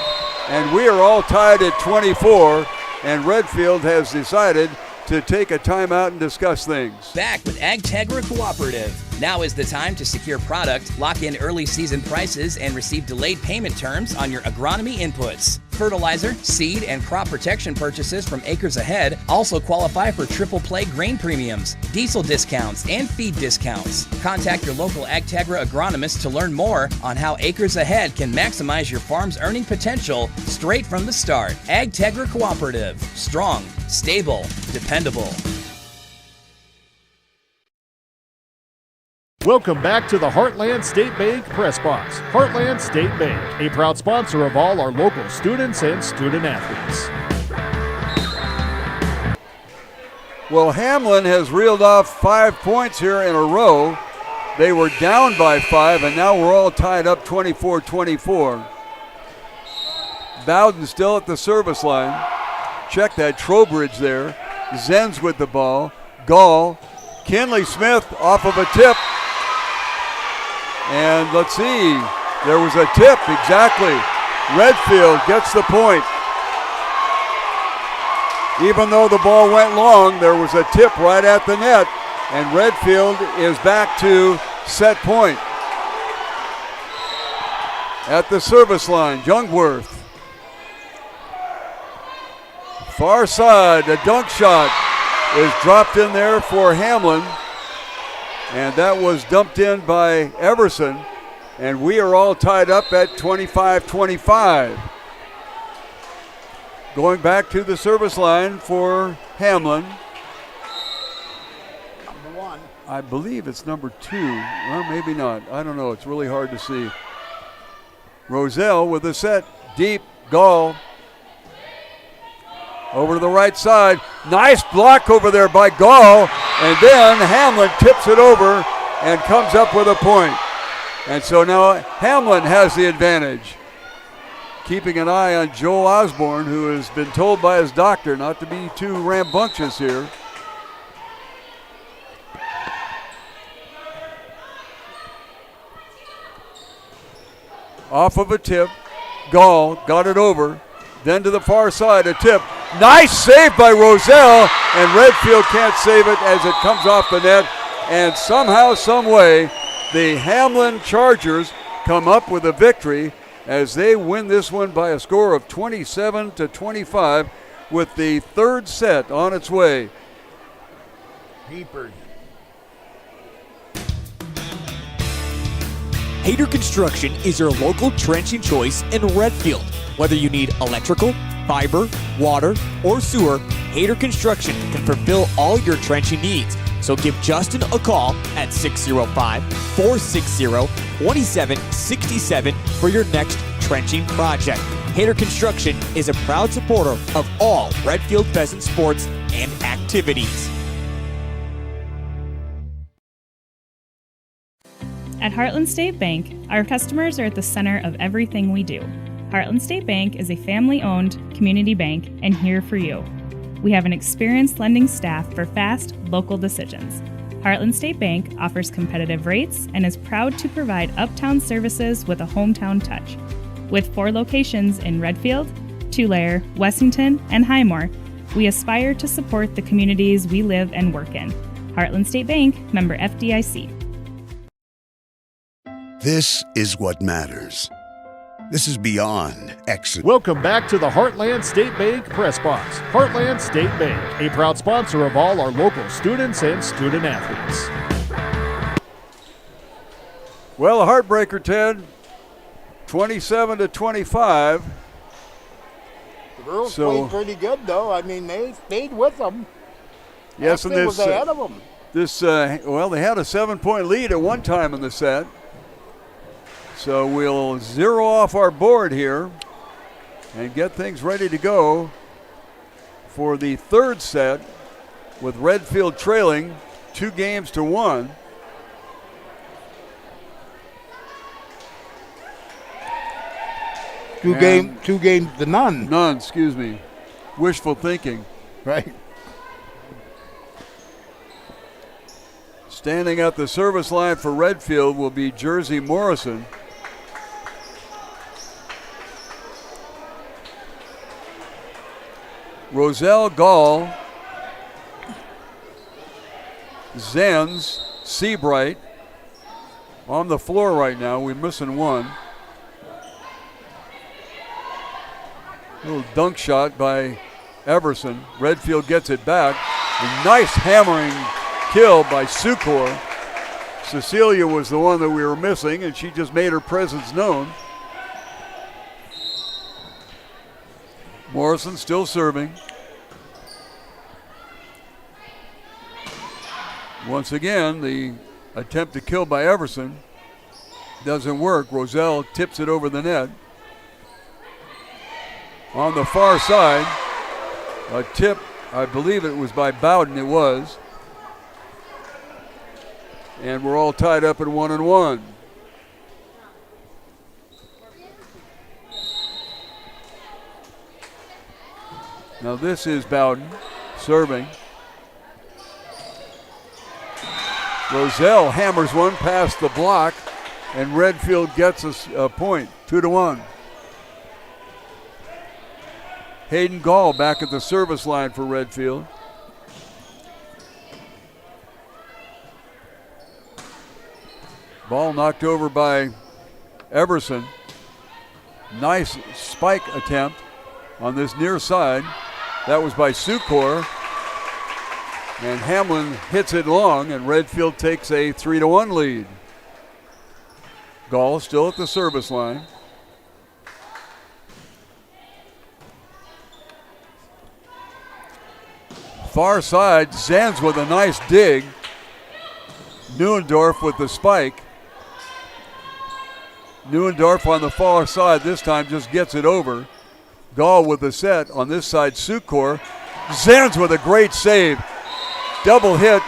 and we are all tied at 24, and Redfield has decided to take a timeout and discuss things. Back with AgTegra Cooperative. Now is the time to secure product, lock in early season prices, and receive delayed payment terms on your agronomy inputs. Fertilizer, seed, and crop protection purchases from Acres Ahead also qualify for triple play grain premiums, diesel discounts, and feed discounts. Contact your local AgTegra agronomist to learn more on how Acres Ahead can maximize your farm's earning potential straight from the start. AgTegra Cooperative. Strong, stable, dependable. Welcome back to the Heartland State Bank Press Box. Heartland State Bank, a proud sponsor of all our local students and student athletes. Well, Hamlin has reeled off 5 points here in a row. They were down by 5, and now we're all tied up 24-24. Bowden still at the service line. Check that Trowbridge there. Zenz with the ball. Gall. Kinley Smith off of a tip. And let's see, there was a tip, exactly. Redfield gets the point. Even though the ball went long, there was a tip right at the net, and Redfield is back to set point. At the service line, Jungwirth. Far side, a dunk shot is dropped in there for Hamlin. And that was dumped in by Everson. And we are all tied up at 25-25. Going back to the service line for Hamlin. Number 1. I believe it's number 2. Well, maybe not. I don't know. It's really hard to see. Roselle with a set. Deep. Gall. Over to the right side. Nice block over there by Gall. And then Hamlin tips it over and comes up with a point. And so now Hamlin has the advantage. Keeping an eye on Joe Osborne, who has been told by his doctor not to be too rambunctious here. Off of a tip. Gall got it over. Then to the far side, a tip. Nice save by Roselle, and Redfield can't save it as it comes off the net. And somehow, some way, the Hamlin Chargers come up with a victory as they win this one by a score of 27-25 with the third set on its way. Peepers. Hayter Construction is your local trenching choice in Redfield. Whether you need electrical, fiber, water, or sewer, Hayter Construction can fulfill all your trenching needs. So give Justin a call at 605-460-2767 for your next trenching project. Hayter Construction is a proud supporter of all Redfield Pheasant sports and activities. At Heartland State Bank, our customers are at the center of everything we do. Heartland State Bank is a family-owned community bank and here for you. We have an experienced lending staff for fast, local decisions. Heartland State Bank offers competitive rates and is proud to provide uptown services with a hometown touch. With 4 locations in Redfield, Tulare, Wessington, and Highmore, we aspire to support the communities we live and work in. Heartland State Bank, member FDIC. This is what matters. This is beyond exit. Welcome back to the Heartland State Bank Press Box. Heartland State Bank, a proud sponsor of all our local students and student athletes. Well, a heartbreaker, Ted. 27-25. The girls played pretty good, though. I mean, they stayed with them. Yes, and this was ahead of them. Well, they had a 7-point lead at one time in the set. So we'll zero off our board here and get things ready to go for the third set with Redfield trailing 2-1. Two games to none. None, excuse me. Wishful thinking. Right. Standing at the service line for Redfield will be Jersey Morrison. Roselle Gall, Zenz, Seabright on the floor right now. We're missing one. Little dunk shot by Everson. Redfield gets it back. A nice hammering kill by Sukor. Cecilia was the one that we were missing, and she just made her presence known. Morrison still serving. Once again, the attempt to kill by Everson doesn't work. Roselle tips it over the net. On the far side, a tip, I believe it was by Bowden, it was. And we're all tied up at 1-1. Now this is Bowden serving. Roselle hammers one past the block, and Redfield gets a point, 2-1. Hayden Gall back at the service line for Redfield. Ball knocked over by Everson. Nice spike attempt on this near side. That was by Sukor. And Hamlin hits it long, and Redfield takes a 3-1 lead. Gall still at the service line. Far side, Zenz with a nice dig. Neuendorf with the spike. Neuendorf on the far side this time just gets it over. Gall with the set on this side, Sukor. Zenz with a great save. Double hit,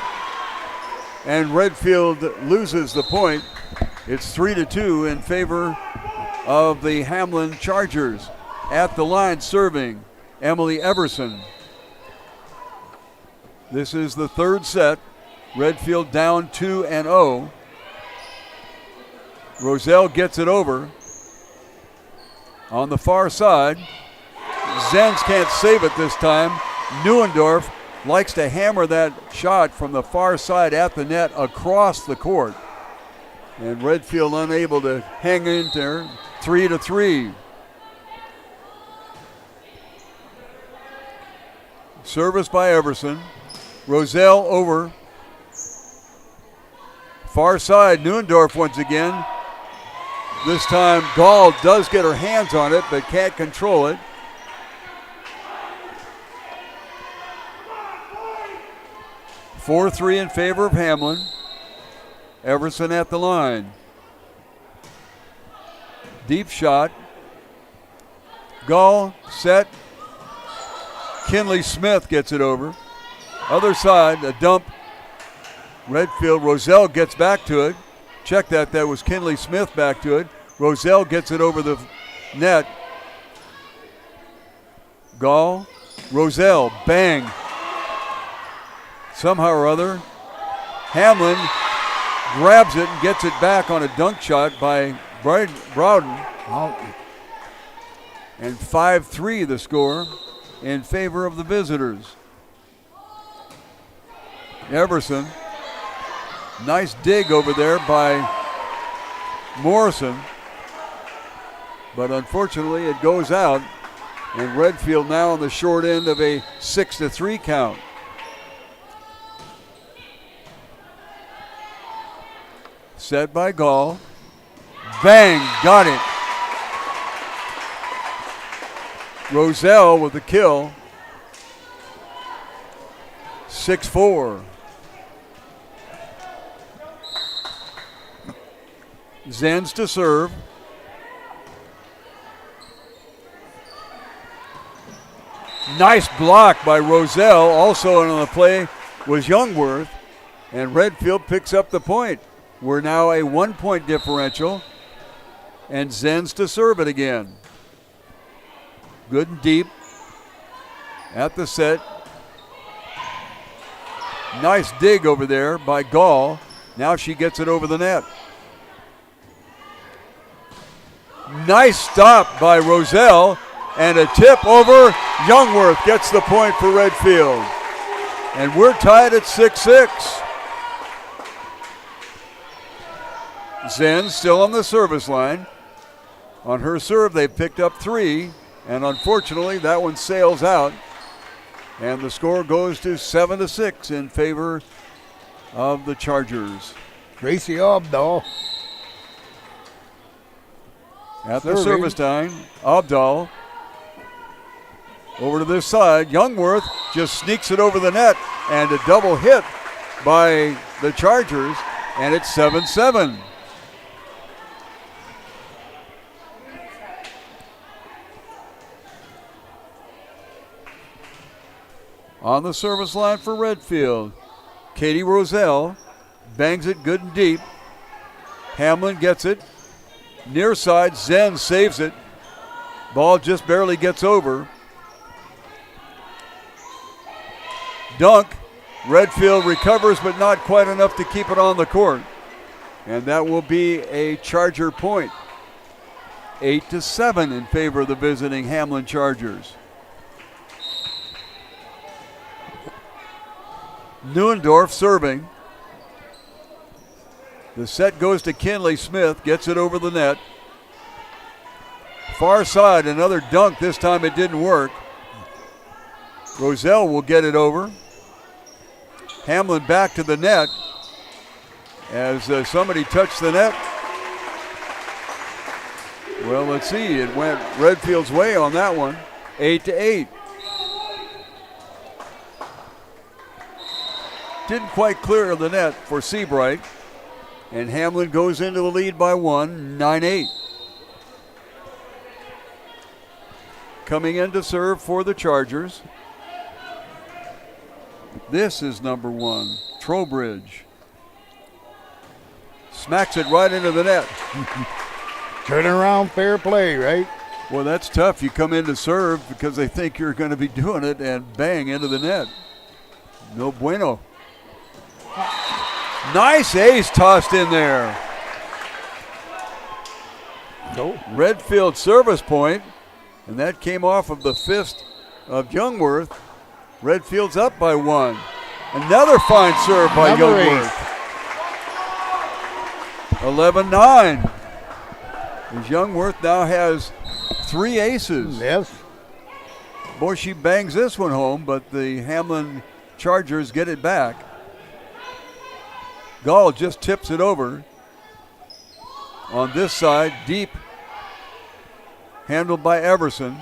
and Redfield loses the point. It's 3-2 in favor of the Hamlin Chargers. At the line serving, Emily Everson. This is the third set. Redfield down 2-0. Roselle gets it over. On the far side, Zenz can't save it this time. Neuendorf likes to hammer that shot from the far side at the net across the court. And Redfield unable to hang in there, 3-3. Service by Everson. Roselle over. Far side, Neuendorf once again. This time Gall does get her hands on it, but can't control it. (4-3) in favor of Hamlin. Everson at the line. Deep shot. Gall set. Kinley Smith gets it over. Other side, a dump. Redfield, Roselle gets back to it. Check that, that was Kinley Smith back to it. Roselle gets it over the net. Gall, Roselle, bang. Somehow or other, Hamlin grabs it and gets it back on a dunk shot by Browden. And 5-3 the score in favor of the visitors. Everson, nice dig over there by Morrison, but unfortunately it goes out, and Redfield now on the short end of a 6-3 count. Set by Gall. Bang, got it. Roselle with the kill. 6-4. Zenz to serve. Nice block by Roselle. Also on the play was Youngworth. And Redfield picks up the point. We're now a 1-point differential. And Zenz to serve it again. Good and deep at the set. Nice dig over there by Gall. Now she gets it over the net. Nice stop by Roselle, and a tip over. Youngworth gets the point for Redfield. And we're tied at 6-6. Zen still on the service line. On her serve, they picked up 3, and unfortunately, that one sails out. And the score goes to 7-6 in favor of the Chargers. Tracy Abdal. At the service line, Abdal. Over to this side, Youngworth just sneaks it over the net, and a double hit by the Chargers, and it's 7-7. On the service line for Redfield, Katie Roselle bangs it good and deep. Hamlin gets it. Near side, Zen saves it. Ball just barely gets over. Dunk. Redfield recovers, but not quite enough to keep it on the court. And that will be a Charger point. 8-7 in favor of the visiting Hamlin Chargers. Neuendorf serving. The set goes to Kinley Smith, gets it over the net. Far side, another dunk. This time it didn't work. Roselle will get it over. Hamlin back to the net as somebody touched the net. Well, let's see. It went Redfield's way on that one. 8-8. Didn't quite clear the net for Seabright. And Hamlin goes into the lead by 1, 9-8. Coming in to serve for the Chargers. This is number 1, Trowbridge. Smacks it right into the net. Turn around, fair play, right? Well, that's tough. You come in to serve because they think you're going to be doing it and bang into the net. No bueno. Nice ace tossed in there. No. Redfield service point, and that came off of the fist of Youngworth. Redfield's up by 1. Another fine serve by Youngworth. 11-9. As Youngworth now has 3 aces. Yes. Boy, she bangs this one home, but the Hamlin Chargers get it back. Gall just tips it over. On this side, deep. Handled by Everson.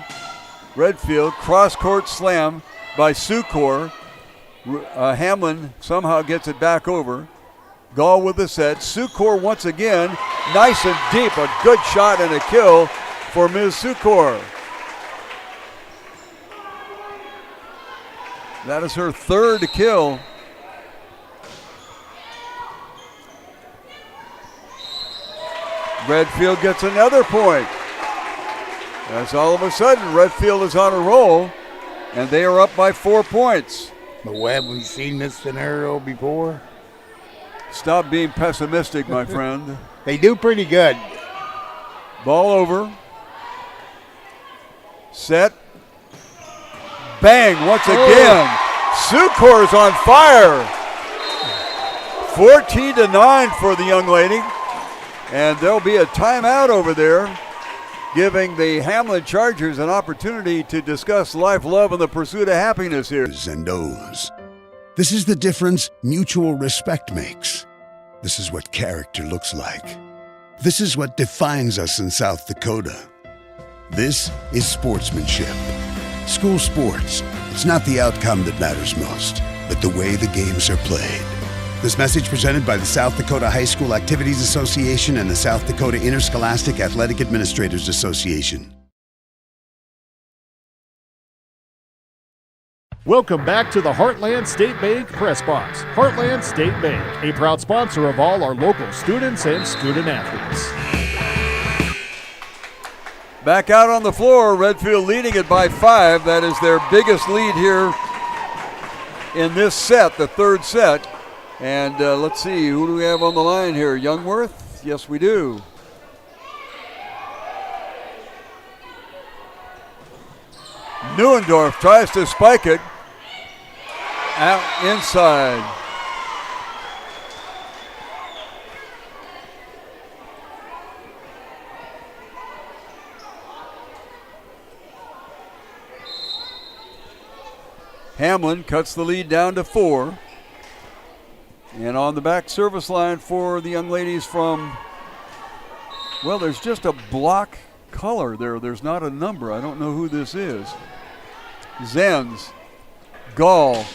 Redfield, cross-court slam by Sukor. Hamlin somehow gets it back over. Gall with the set. Sukor once again, nice and deep. A good shot and a kill for Ms. Sukor. That is her 3rd kill. Redfield gets another point. As all of a sudden, Redfield is on a roll, and they are up by 4 points. But have we seen this scenario before? Stop being pessimistic, my friend. They do pretty good. Ball over. Set. Bang once again. Sukor is on fire. 14-9 for the young lady. And there'll be a timeout over there, giving the Hamlin Chargers an opportunity to discuss life, love, and the pursuit of happiness here. And O's. This is the difference mutual respect makes. This is what character looks like. This is what defines us in South Dakota. This is sportsmanship. School sports. It's not the outcome that matters most, but the way the games are played. This message presented by the South Dakota High School Activities Association and the South Dakota Interscholastic Athletic Administrators Association. Welcome back to the Heartland State Bank Press Box. Heartland State Bank, a proud sponsor of all our local students and student athletes. Back out on the floor, Redfield leading it by 5. That is their biggest lead here in this set, the third set. And let's see, who do we have on the line here? Youngworth? Yes, we do. Neuendorf tries to spike it. Out inside. Hamlin cuts the lead down to 4. And on the back service line for the young ladies from, well, there's just a block color there. There's not a number. I don't know who this is. Zenz, Gall,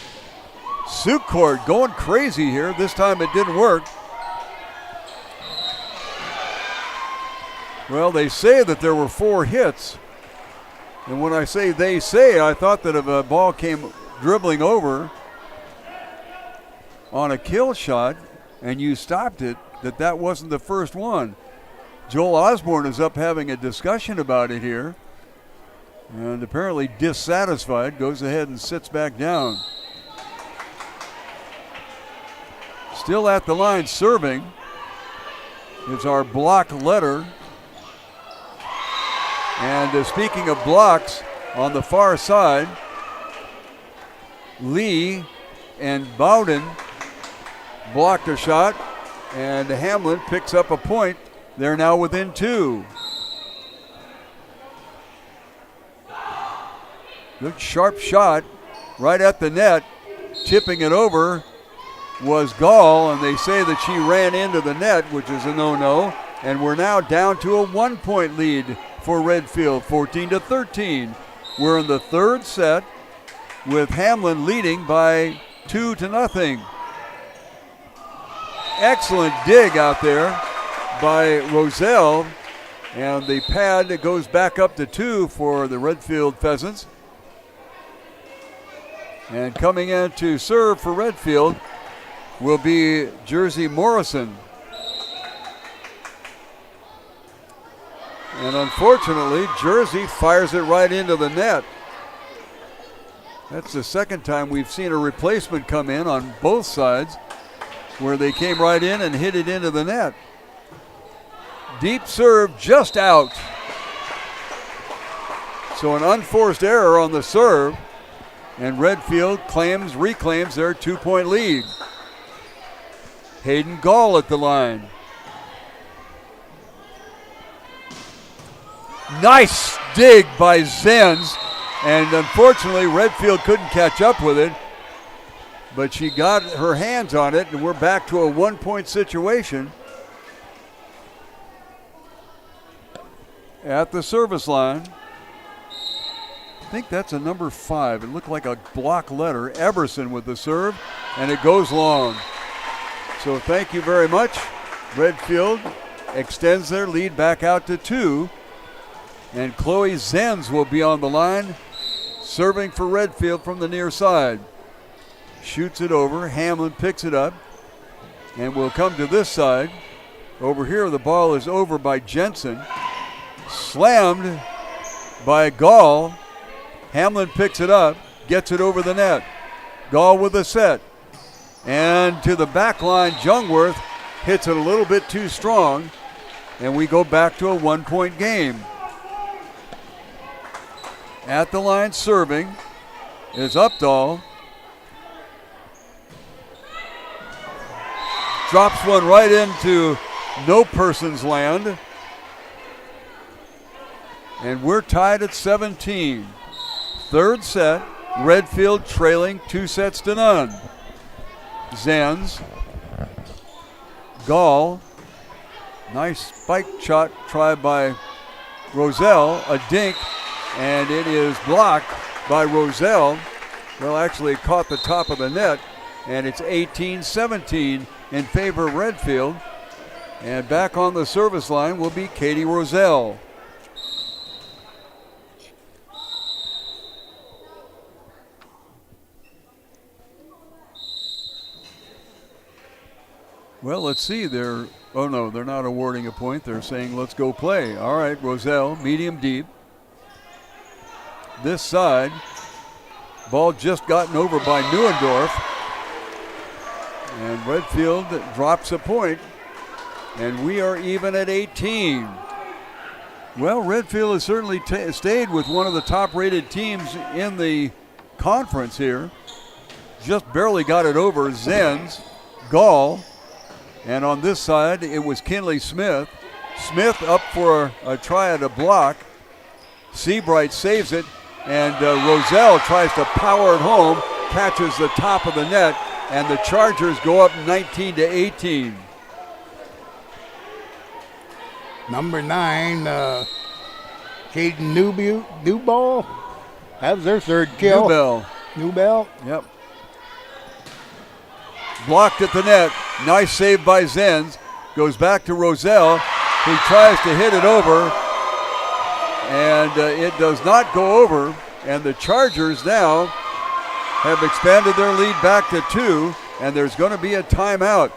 Sucourt going crazy here. This time it didn't work. Well, they say that there were 4 hits. And when I say they say, I thought that if a ball came dribbling over on a kill shot and you stopped it, that wasn't the first one. Joel Osborne is up having a discussion about it here. And apparently dissatisfied, goes ahead and sits back down. Still at the line serving is our block letter. And speaking of blocks, on the far side, Lee and Bowden blocked a shot, and Hamlin picks up a point. They're now within 2. Good sharp shot right at the net. Tipping it over was Gall, and they say that she ran into the net, which is a no-no. And we're now down to a 1-point lead for Redfield, 14-13. We're in the third set with Hamlin leading by 2-0. Excellent dig out there by Roselle, and the pad goes back up to 2 for the Redfield Pheasants. And coming in to serve for Redfield will be Jersey Morrison. And unfortunately, Jersey fires it right into the net. That's the second time we've seen a replacement come in on both sides where they came right in and hit it into the net. Deep serve just out. So an unforced error on the serve, and Redfield reclaims their 2-point lead. Hayden Gall at the line. Nice dig by Zenz, and unfortunately Redfield couldn't catch up with it, but she got her hands on it, and we're back to a 1-point situation. At the service line, I think that's a number 5. It looked like a block letter. Everson with the serve, and it goes long. So thank you very much. Redfield extends their lead back out to 2. And Chloe Zenz will be on the line, serving for Redfield from the near side. Shoots it over. Hamlin picks it up, and we'll come to this side. Over here, the ball is over by Jensen. Slammed by Gall. Hamlin picks it up, gets it over the net. Gall with a set. And to the back line, Jungworth hits it a little bit too strong, and we go back to a 1-point game. At the line serving is Updahl. Drops one right into no person's land. And we're tied at 17. Third set, Redfield trailing 2-0. Zenz. Gall. Nice spike shot tried by Roselle. A dink, and it is blocked by Roselle. Well, actually it caught the top of the net, and it's 18-17 in favor of Redfield. And back on the service line will be Katie Roselle. Well, let's see. Oh, no, they're not awarding a point. They're saying, let's go play. All right, Roselle, medium deep. This side, ball just gotten over by Neuendorf. And Redfield drops a point. And we are even at 18. Well, Redfield has certainly stayed with one of the top-rated teams in the conference here. Just barely got it over Zenz, Gall, and on this side it was Kinley Smith. Smith up for a try at a block. Seabright saves it, and Roselle tries to power it home, catches the top of the net, and the Chargers go up 19-18. Number 9, Caden Newball. That was their third kill. Newbell. Yep. Blocked at the net. Nice save by Zenz. Goes back to Roselle. He tries to hit it over, and it does not go over. And the Chargers now have expanded their lead back to 2, and there's going to be a timeout.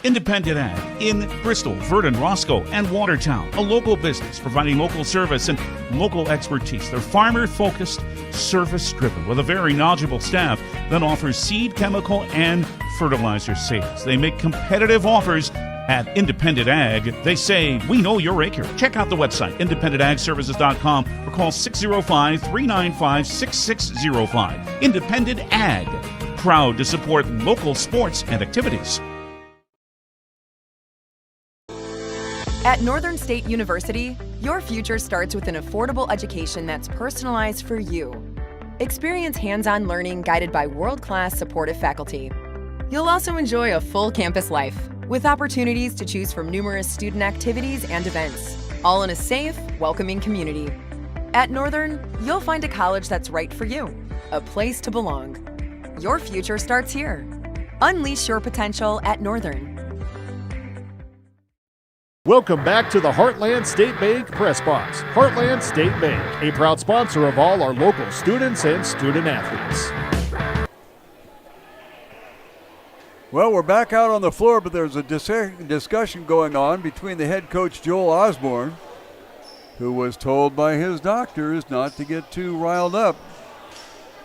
Independent Ag in Bristol, Verdon, Roscoe, and Watertown. A local business providing local service and local expertise. They're farmer-focused, service-driven, with a very knowledgeable staff that offers seed, chemical, and fertilizer sales. They make competitive offers at Independent Ag. They say, we know your acre. Check out the website, independentagservices.com, or call 605-395-6605. Independent Ag, proud to support local sports and activities. At Northern State University, your future starts with an affordable education that's personalized for you. Experience hands-on learning guided by world-class supportive faculty. You'll also enjoy a full campus life with opportunities to choose from numerous student activities and events, all in a safe, welcoming community. At Northern, you'll find a college that's right for you, a place to belong. Your future starts here. Unleash your potential at Northern. Welcome back to the Heartland State Bank Press Box. Heartland State Bank, a proud sponsor of all our local students and student athletes. Well, we're back out on the floor, but there's a discussion going on between the head coach, Joel Osborne, who was told by his doctors not to get too riled up.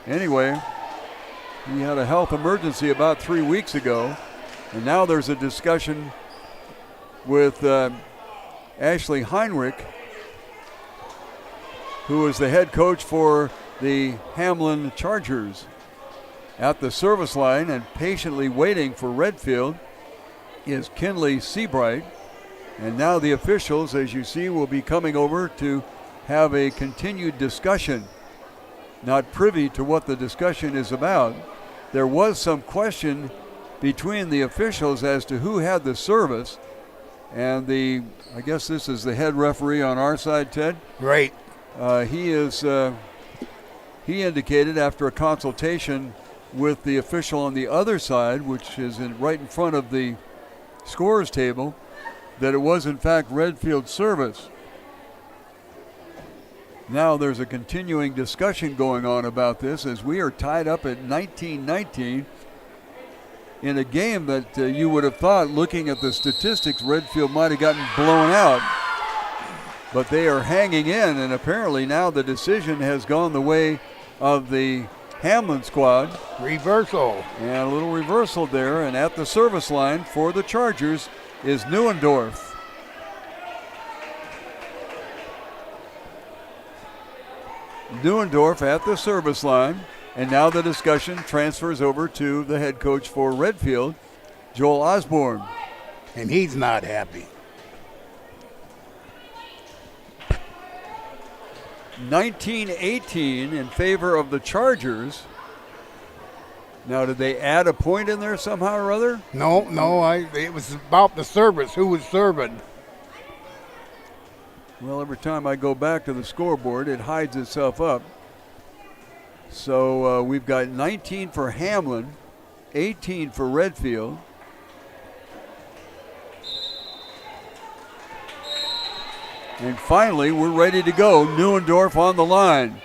Anyway, he had a health emergency about 3 weeks ago, and now there's a discussion with Ashley Heinrich, who is the head coach for the Hamlin Chargers. At the service line and patiently waiting for Redfield is Kinley Seabright. And now the officials, as you see, will be coming over to have a continued discussion. Not privy to what the discussion is about. There was some question between the officials as to who had the service. And I guess this is the head referee on our side, Ted? Right. He indicated after a consultation with the official on the other side, which is right in front of the scorers table, that it was in fact Redfield's service. Now there's a continuing discussion going on about this as we are tied up at 19-19 in a game that you would have thought, looking at the statistics, Redfield might have gotten blown out. But they are hanging in, and apparently now the decision has gone the way of the Hamlin squad. Reversal. And a little reversal there, and at the service line for the Chargers is Neuendorf. Neuendorf at the service line. And now the discussion transfers over to the head coach for Redfield, Joel Osborne. And he's not happy. 19-18 in favor of the Chargers. Now, did they add a point in there somehow or other? No, it was about the service, who was serving. Well, every time I go back to the scoreboard, it hides itself up. So we've got 19 for Hamlin, 18 for Redfield. And finally, we're ready to go. Neuendorf on the line.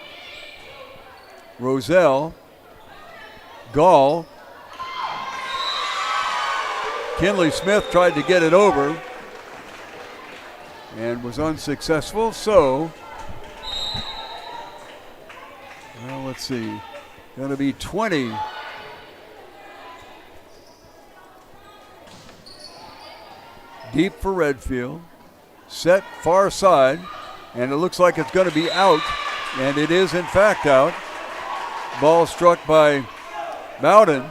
Roselle, Gall, Kinley Smith tried to get it over and was unsuccessful. So, well, let's see. Going to be 20. Deep for Redfield. Set far side. And it looks like it's going to be out. And it is, in fact, out. Ball struck by Bowden.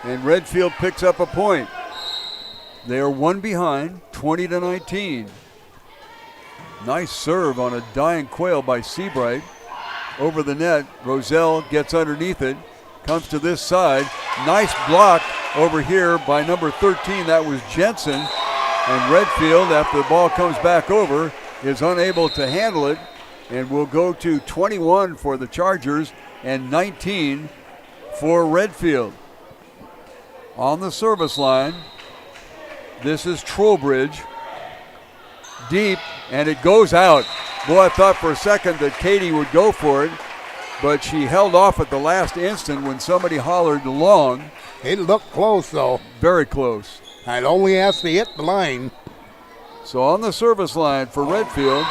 And Redfield picks up a point. They are one behind, 20-19. Nice serve on a dying quail by Seabright. Over the net, Roselle gets underneath it, comes to this side. Nice block over here by number 13, that was Jensen. And Redfield, after the ball comes back over, is unable to handle it and will go to 21 for the Chargers and 19 for Redfield. On the service line, this is Trowbridge. Deep, and it goes out. Boy, I thought for a second that Katie would go for it, but she held off at the last instant when somebody hollered long. It looked close, though. Very close. I'd only have to hit the line. So on the service line for Redfield,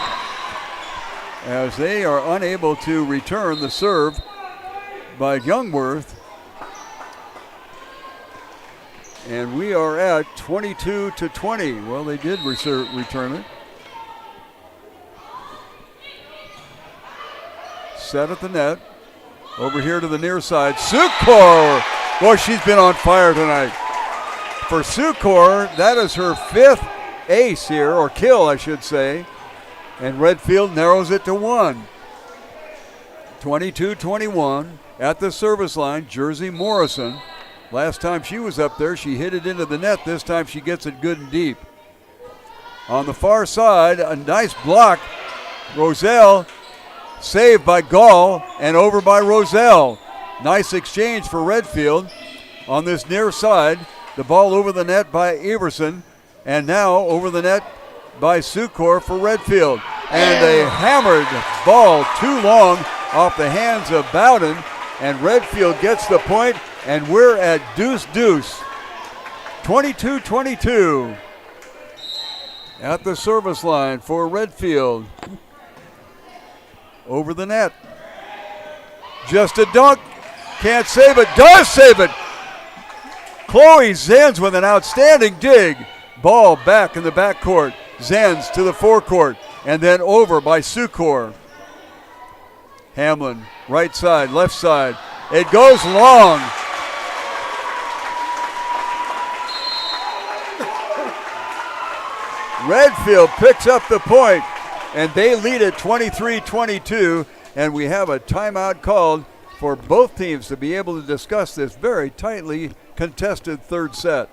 as they are unable to return the serve by Youngworth. And we are at 22-20. Well, they did return it. Set at the net. Over here to the near side. Sukor! Boy, she's been on fire tonight. For Sukor, that is her 5th ace here, or kill, I should say. And Redfield narrows it to 1. 22-21 at the service line. Jersey Morrison. Last time she was up there, she hit it into the net. This time she gets it good and deep. On the far side, a nice block. Roselle saved by Gall and over by Roselle. Nice exchange for Redfield. On this near side, the ball over the net by Everson, and now over the net by Sukor for Redfield. And a hammered ball too long off the hands of Bowden, and Redfield gets the point, and we're at deuce-deuce. 22-22 at the service line for Redfield. Over the net. Just a dunk. Can't save it. Does save it. Chloe Zenz with an outstanding dig. Ball back in the backcourt. Zenz to the forecourt. And then over by Sukor. Hamlin, right side, left side. It goes long. Redfield picks up the point, and they lead at 23-22, and we have a timeout called for both teams to be able to discuss this very tightly contested third set.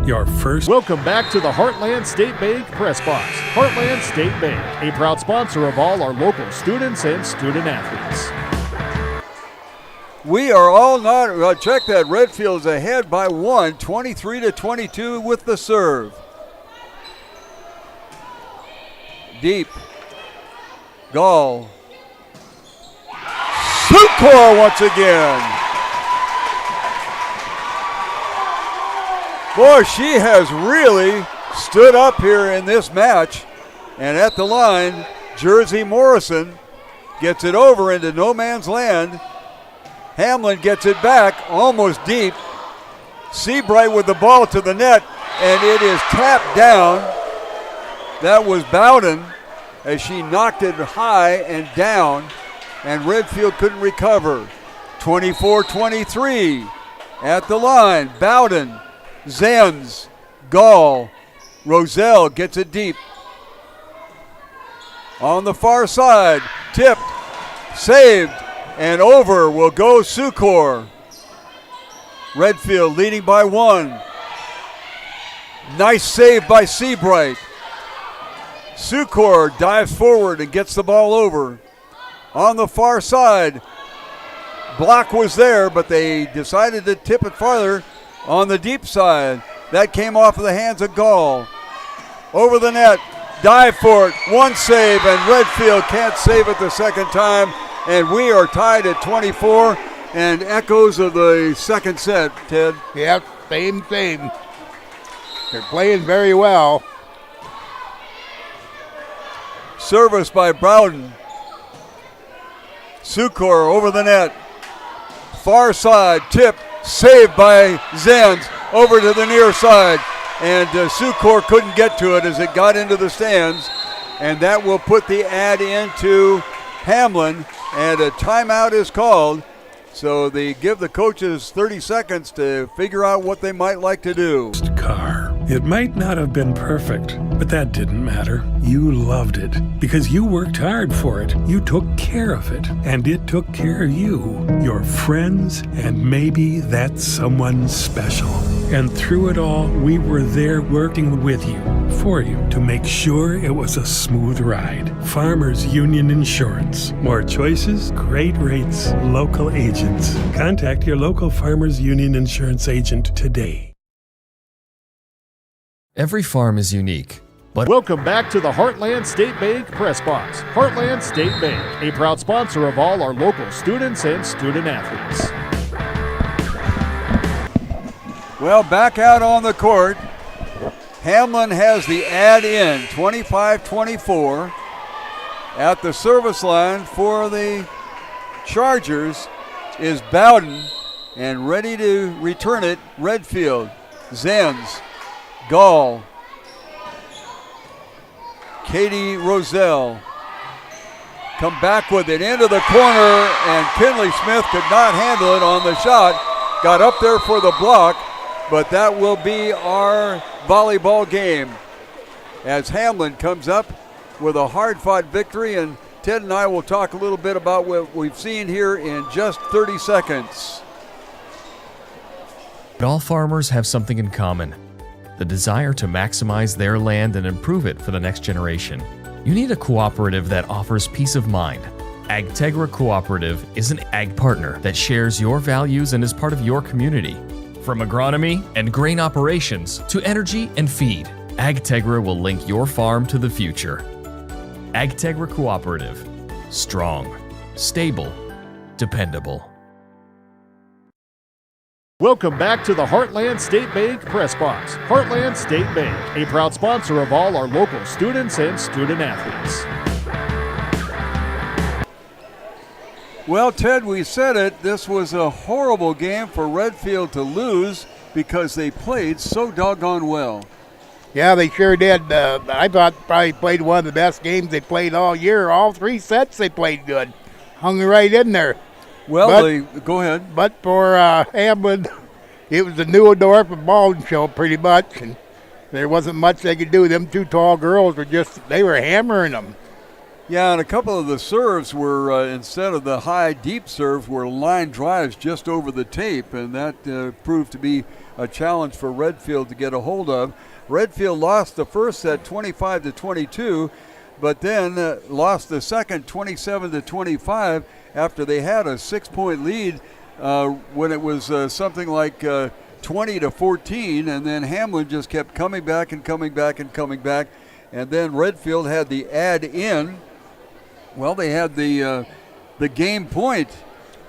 Your first. Welcome back to the Heartland State Bank Press Box. Heartland State Bank, a proud sponsor of all our local students and student athletes. We are all not, check that, Redfield's ahead by 1, 23-22 with the serve. Deep. Gall. Sukor once again. Boy, she has really stood up here in this match. And at the line, Jersey Morrison gets it over into no man's land. Hamlin gets it back, almost deep. Seabright with the ball to the net, and it is tapped down. That was Bowden as she knocked it high and down, and Redfield couldn't recover. 24-23 at the line. Bowden. Zenz, Gall, Roselle gets it deep. On the far side, tipped, saved, and over will go Sukor. Redfield leading by 1. Nice save by Seabright. Sukor dives forward and gets the ball over. On the far side, block was there, but they decided to tip it farther on the deep side. That came off of the hands of Gall. Over the net, dive for it, one save, and Redfield can't save it the second time. And we are tied at 24, and echoes of the second set, Ted. Yep, same. They're playing very well. Service by Broughton. Sukor over the net. Far side, tip, saved by Zenz over to the near side. And Sukor couldn't get to it as it got into the stands. And that will put the ad into Hamlin. And a timeout is called. So they give the coaches 30 seconds to figure out what they might like to do. Car. It might not have been perfect, but that didn't matter. You loved it because you worked hard for it. You took care of it, and it took care of you, your friends, and maybe that someone special. And through it all, we were there working with you, for you, to make sure it was a smooth ride. Farmers Union Insurance. More choices, great rates, local agents. Contact your local Farmers Union Insurance agent today. Every farm is unique, but welcome back to the Heartland State Bank Press Box. Heartland State Bank, a proud sponsor of all our local students and student athletes. Well, back out on the court. Hamlin has the ad in, 25-24. At the service line for the Chargers is Bowden, and ready to return it, Redfield. Zenz. Gall, Katie Roselle come back with it into the corner, and Kinley Smith could not handle it on the shot. Got up there for the block, but that will be our volleyball game as Hamlin comes up with a hard-fought victory, and Ted and I will talk a little bit about what we've seen here in just 30 seconds. all farmers have something in common: the desire to maximize their land and improve it for the next generation. You need a cooperative that offers peace of mind. AgTegra Cooperative is an ag partner that shares your values and is part of your community. From agronomy and grain operations to energy and feed, AgTegra will link your farm to the future. AgTegra Cooperative. Strong, stable, dependable. Welcome back to the Heartland State Bank Press Box. Heartland State Bank, a proud sponsor of all our local students and student athletes. Well, Ted, we said it. This was a horrible game for Redfield to lose because they played so doggone well. Yeah, they sure did. I thought probably played one of the best games they played all year. All three sets they played good. Hung right in there. Well, go ahead. But for Hamlin, it was the Neudorf and Baldwin show pretty much, and there wasn't much they could do. Them two tall girls they were hammering them. Yeah, and a couple of the serves were, instead of the high, deep serves, were line drives just over the tape, and that proved to be a challenge for Redfield to get a hold of. Redfield lost the first set 25-22, but then lost the second 27-25 after they had a 6-point lead when it was something like 20-14, and then Hamlin just kept coming back and coming back and coming back, and then Redfield had the add in. Well, they had the game point.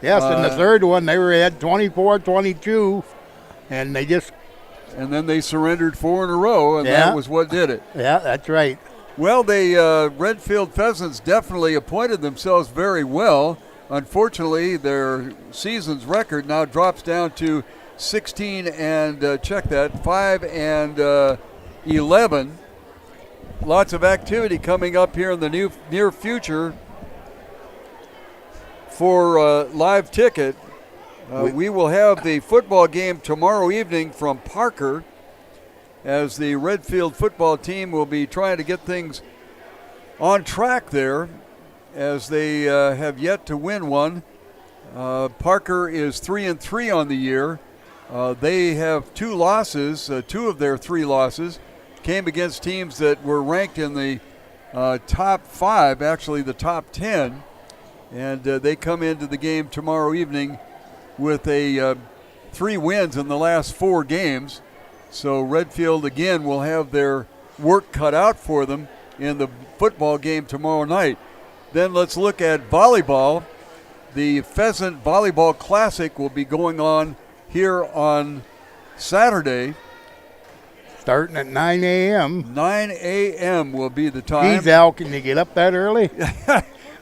Yes, in the third one they were at 24-22, and they just... And then they surrendered 4 in a row, and that was what did it. Yeah, that's right. Well, the Redfield Pheasants definitely appointed themselves very well. Unfortunately, their season's record now drops down to 16 and 5 and 11. Lots of activity coming up here in the near future for live ticket. We will have the football game tomorrow evening from Parker, as the Redfield football team will be trying to get things on track there, as they have yet to win one. Parker is 3-3 on the year, They have 2 losses. 2 of their 3 losses came against teams that were ranked in the top 5, actually the top 10. And they come into the game tomorrow evening with 3 wins in the last 4 games. So Redfield, again, will have their work cut out for them in the football game tomorrow night. Then let's look at volleyball. The Pheasant Volleyball Classic will be going on here on Saturday. Starting at 9 a.m. 9 a.m. will be the time. Geez, Al, can you get up that early?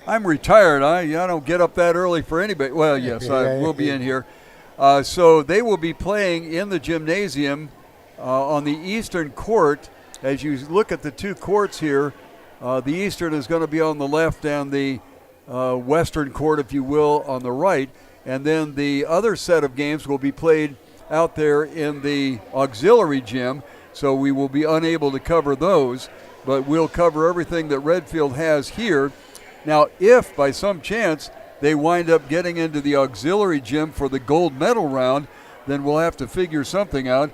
I'm retired. I don't get up that early for anybody. Well, yes, I will be in here. So they will be playing in the gymnasium on the eastern court. As you look at the 2 courts here, the eastern is going to be on the left and the western court, if you will, on the right. And then the other set of games will be played out there in the auxiliary gym. So we will be unable to cover those, but we'll cover everything that Redfield has here. Now, if by some chance they wind up getting into the auxiliary gym for the gold medal round, then we'll have to figure something out.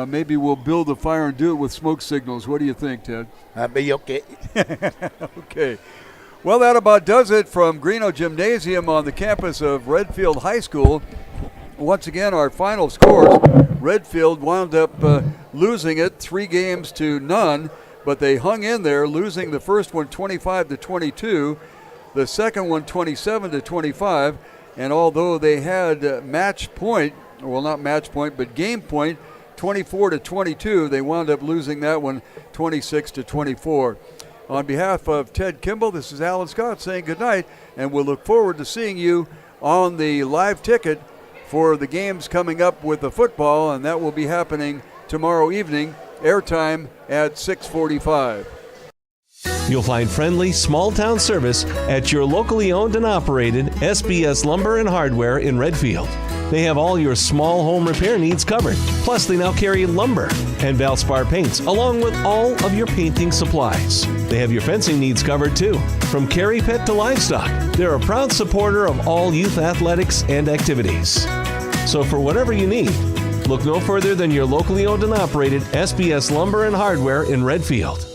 Maybe we'll build a fire and do it with smoke signals. What do you think, Ted? That'd be okay. Okay. Well, that about does it from Greeno Gymnasium on the campus of Redfield High School. Once again, our final scores. Redfield wound up losing it 3-0, but they hung in there, losing the first one 25-22, the second one 27-25, and although they had match point, well, not match point, but game point, 24-22, they wound up losing that one 26-24. On behalf of Ted Kimball, this is Alan Scott saying goodnight, and we'll look forward to seeing you on the live ticket for the games coming up with the football, and that will be happening tomorrow evening, airtime at 6:45. You'll find friendly, small-town service at your locally owned and operated SBS Lumber and Hardware in Redfield. They have all your small home repair needs covered. Plus, they now carry lumber and Valspar paints, along with all of your painting supplies. They have your fencing needs covered, too. From carry pet to livestock, they're a proud supporter of all youth athletics and activities. So for whatever you need, look no further than your locally owned and operated SBS Lumber and Hardware in Redfield.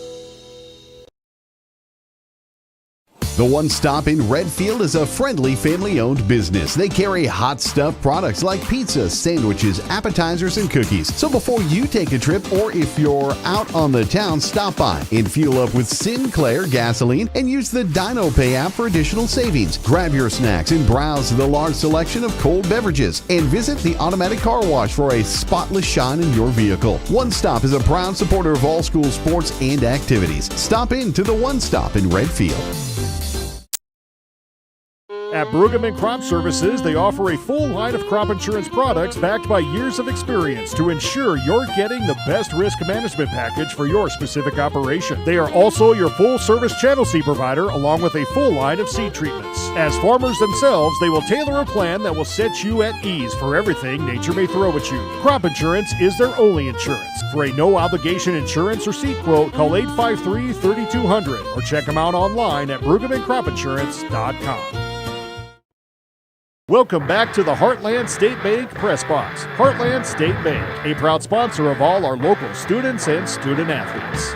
The One Stop in Redfield is a friendly family-owned business. They carry hot stuff products like pizza, sandwiches, appetizers, and cookies. So before you take a trip, or if you're out on the town, stop by and fuel up with Sinclair gasoline and use the Dino Pay app for additional savings. Grab your snacks and browse the large selection of cold beverages. And visit the automatic car wash for a spotless shine in your vehicle. One Stop is a proud supporter of all school sports and activities. Stop in to the One Stop in Redfield. At Bruggeman Crop Services, they offer a full line of crop insurance products backed by years of experience to ensure you're getting the best risk management package for your specific operation. They are also your full-service channel seed provider, along with a full line of seed treatments. As farmers themselves, they will tailor a plan that will set you at ease for everything nature may throw at you. Crop insurance is their only insurance. For a no-obligation insurance or seed quote, call 853-3200 or check them out online at BruggemanCropInsurance.com. Welcome back to the Heartland State Bank Press Box. Heartland State Bank, a proud sponsor of all our local students and student athletes.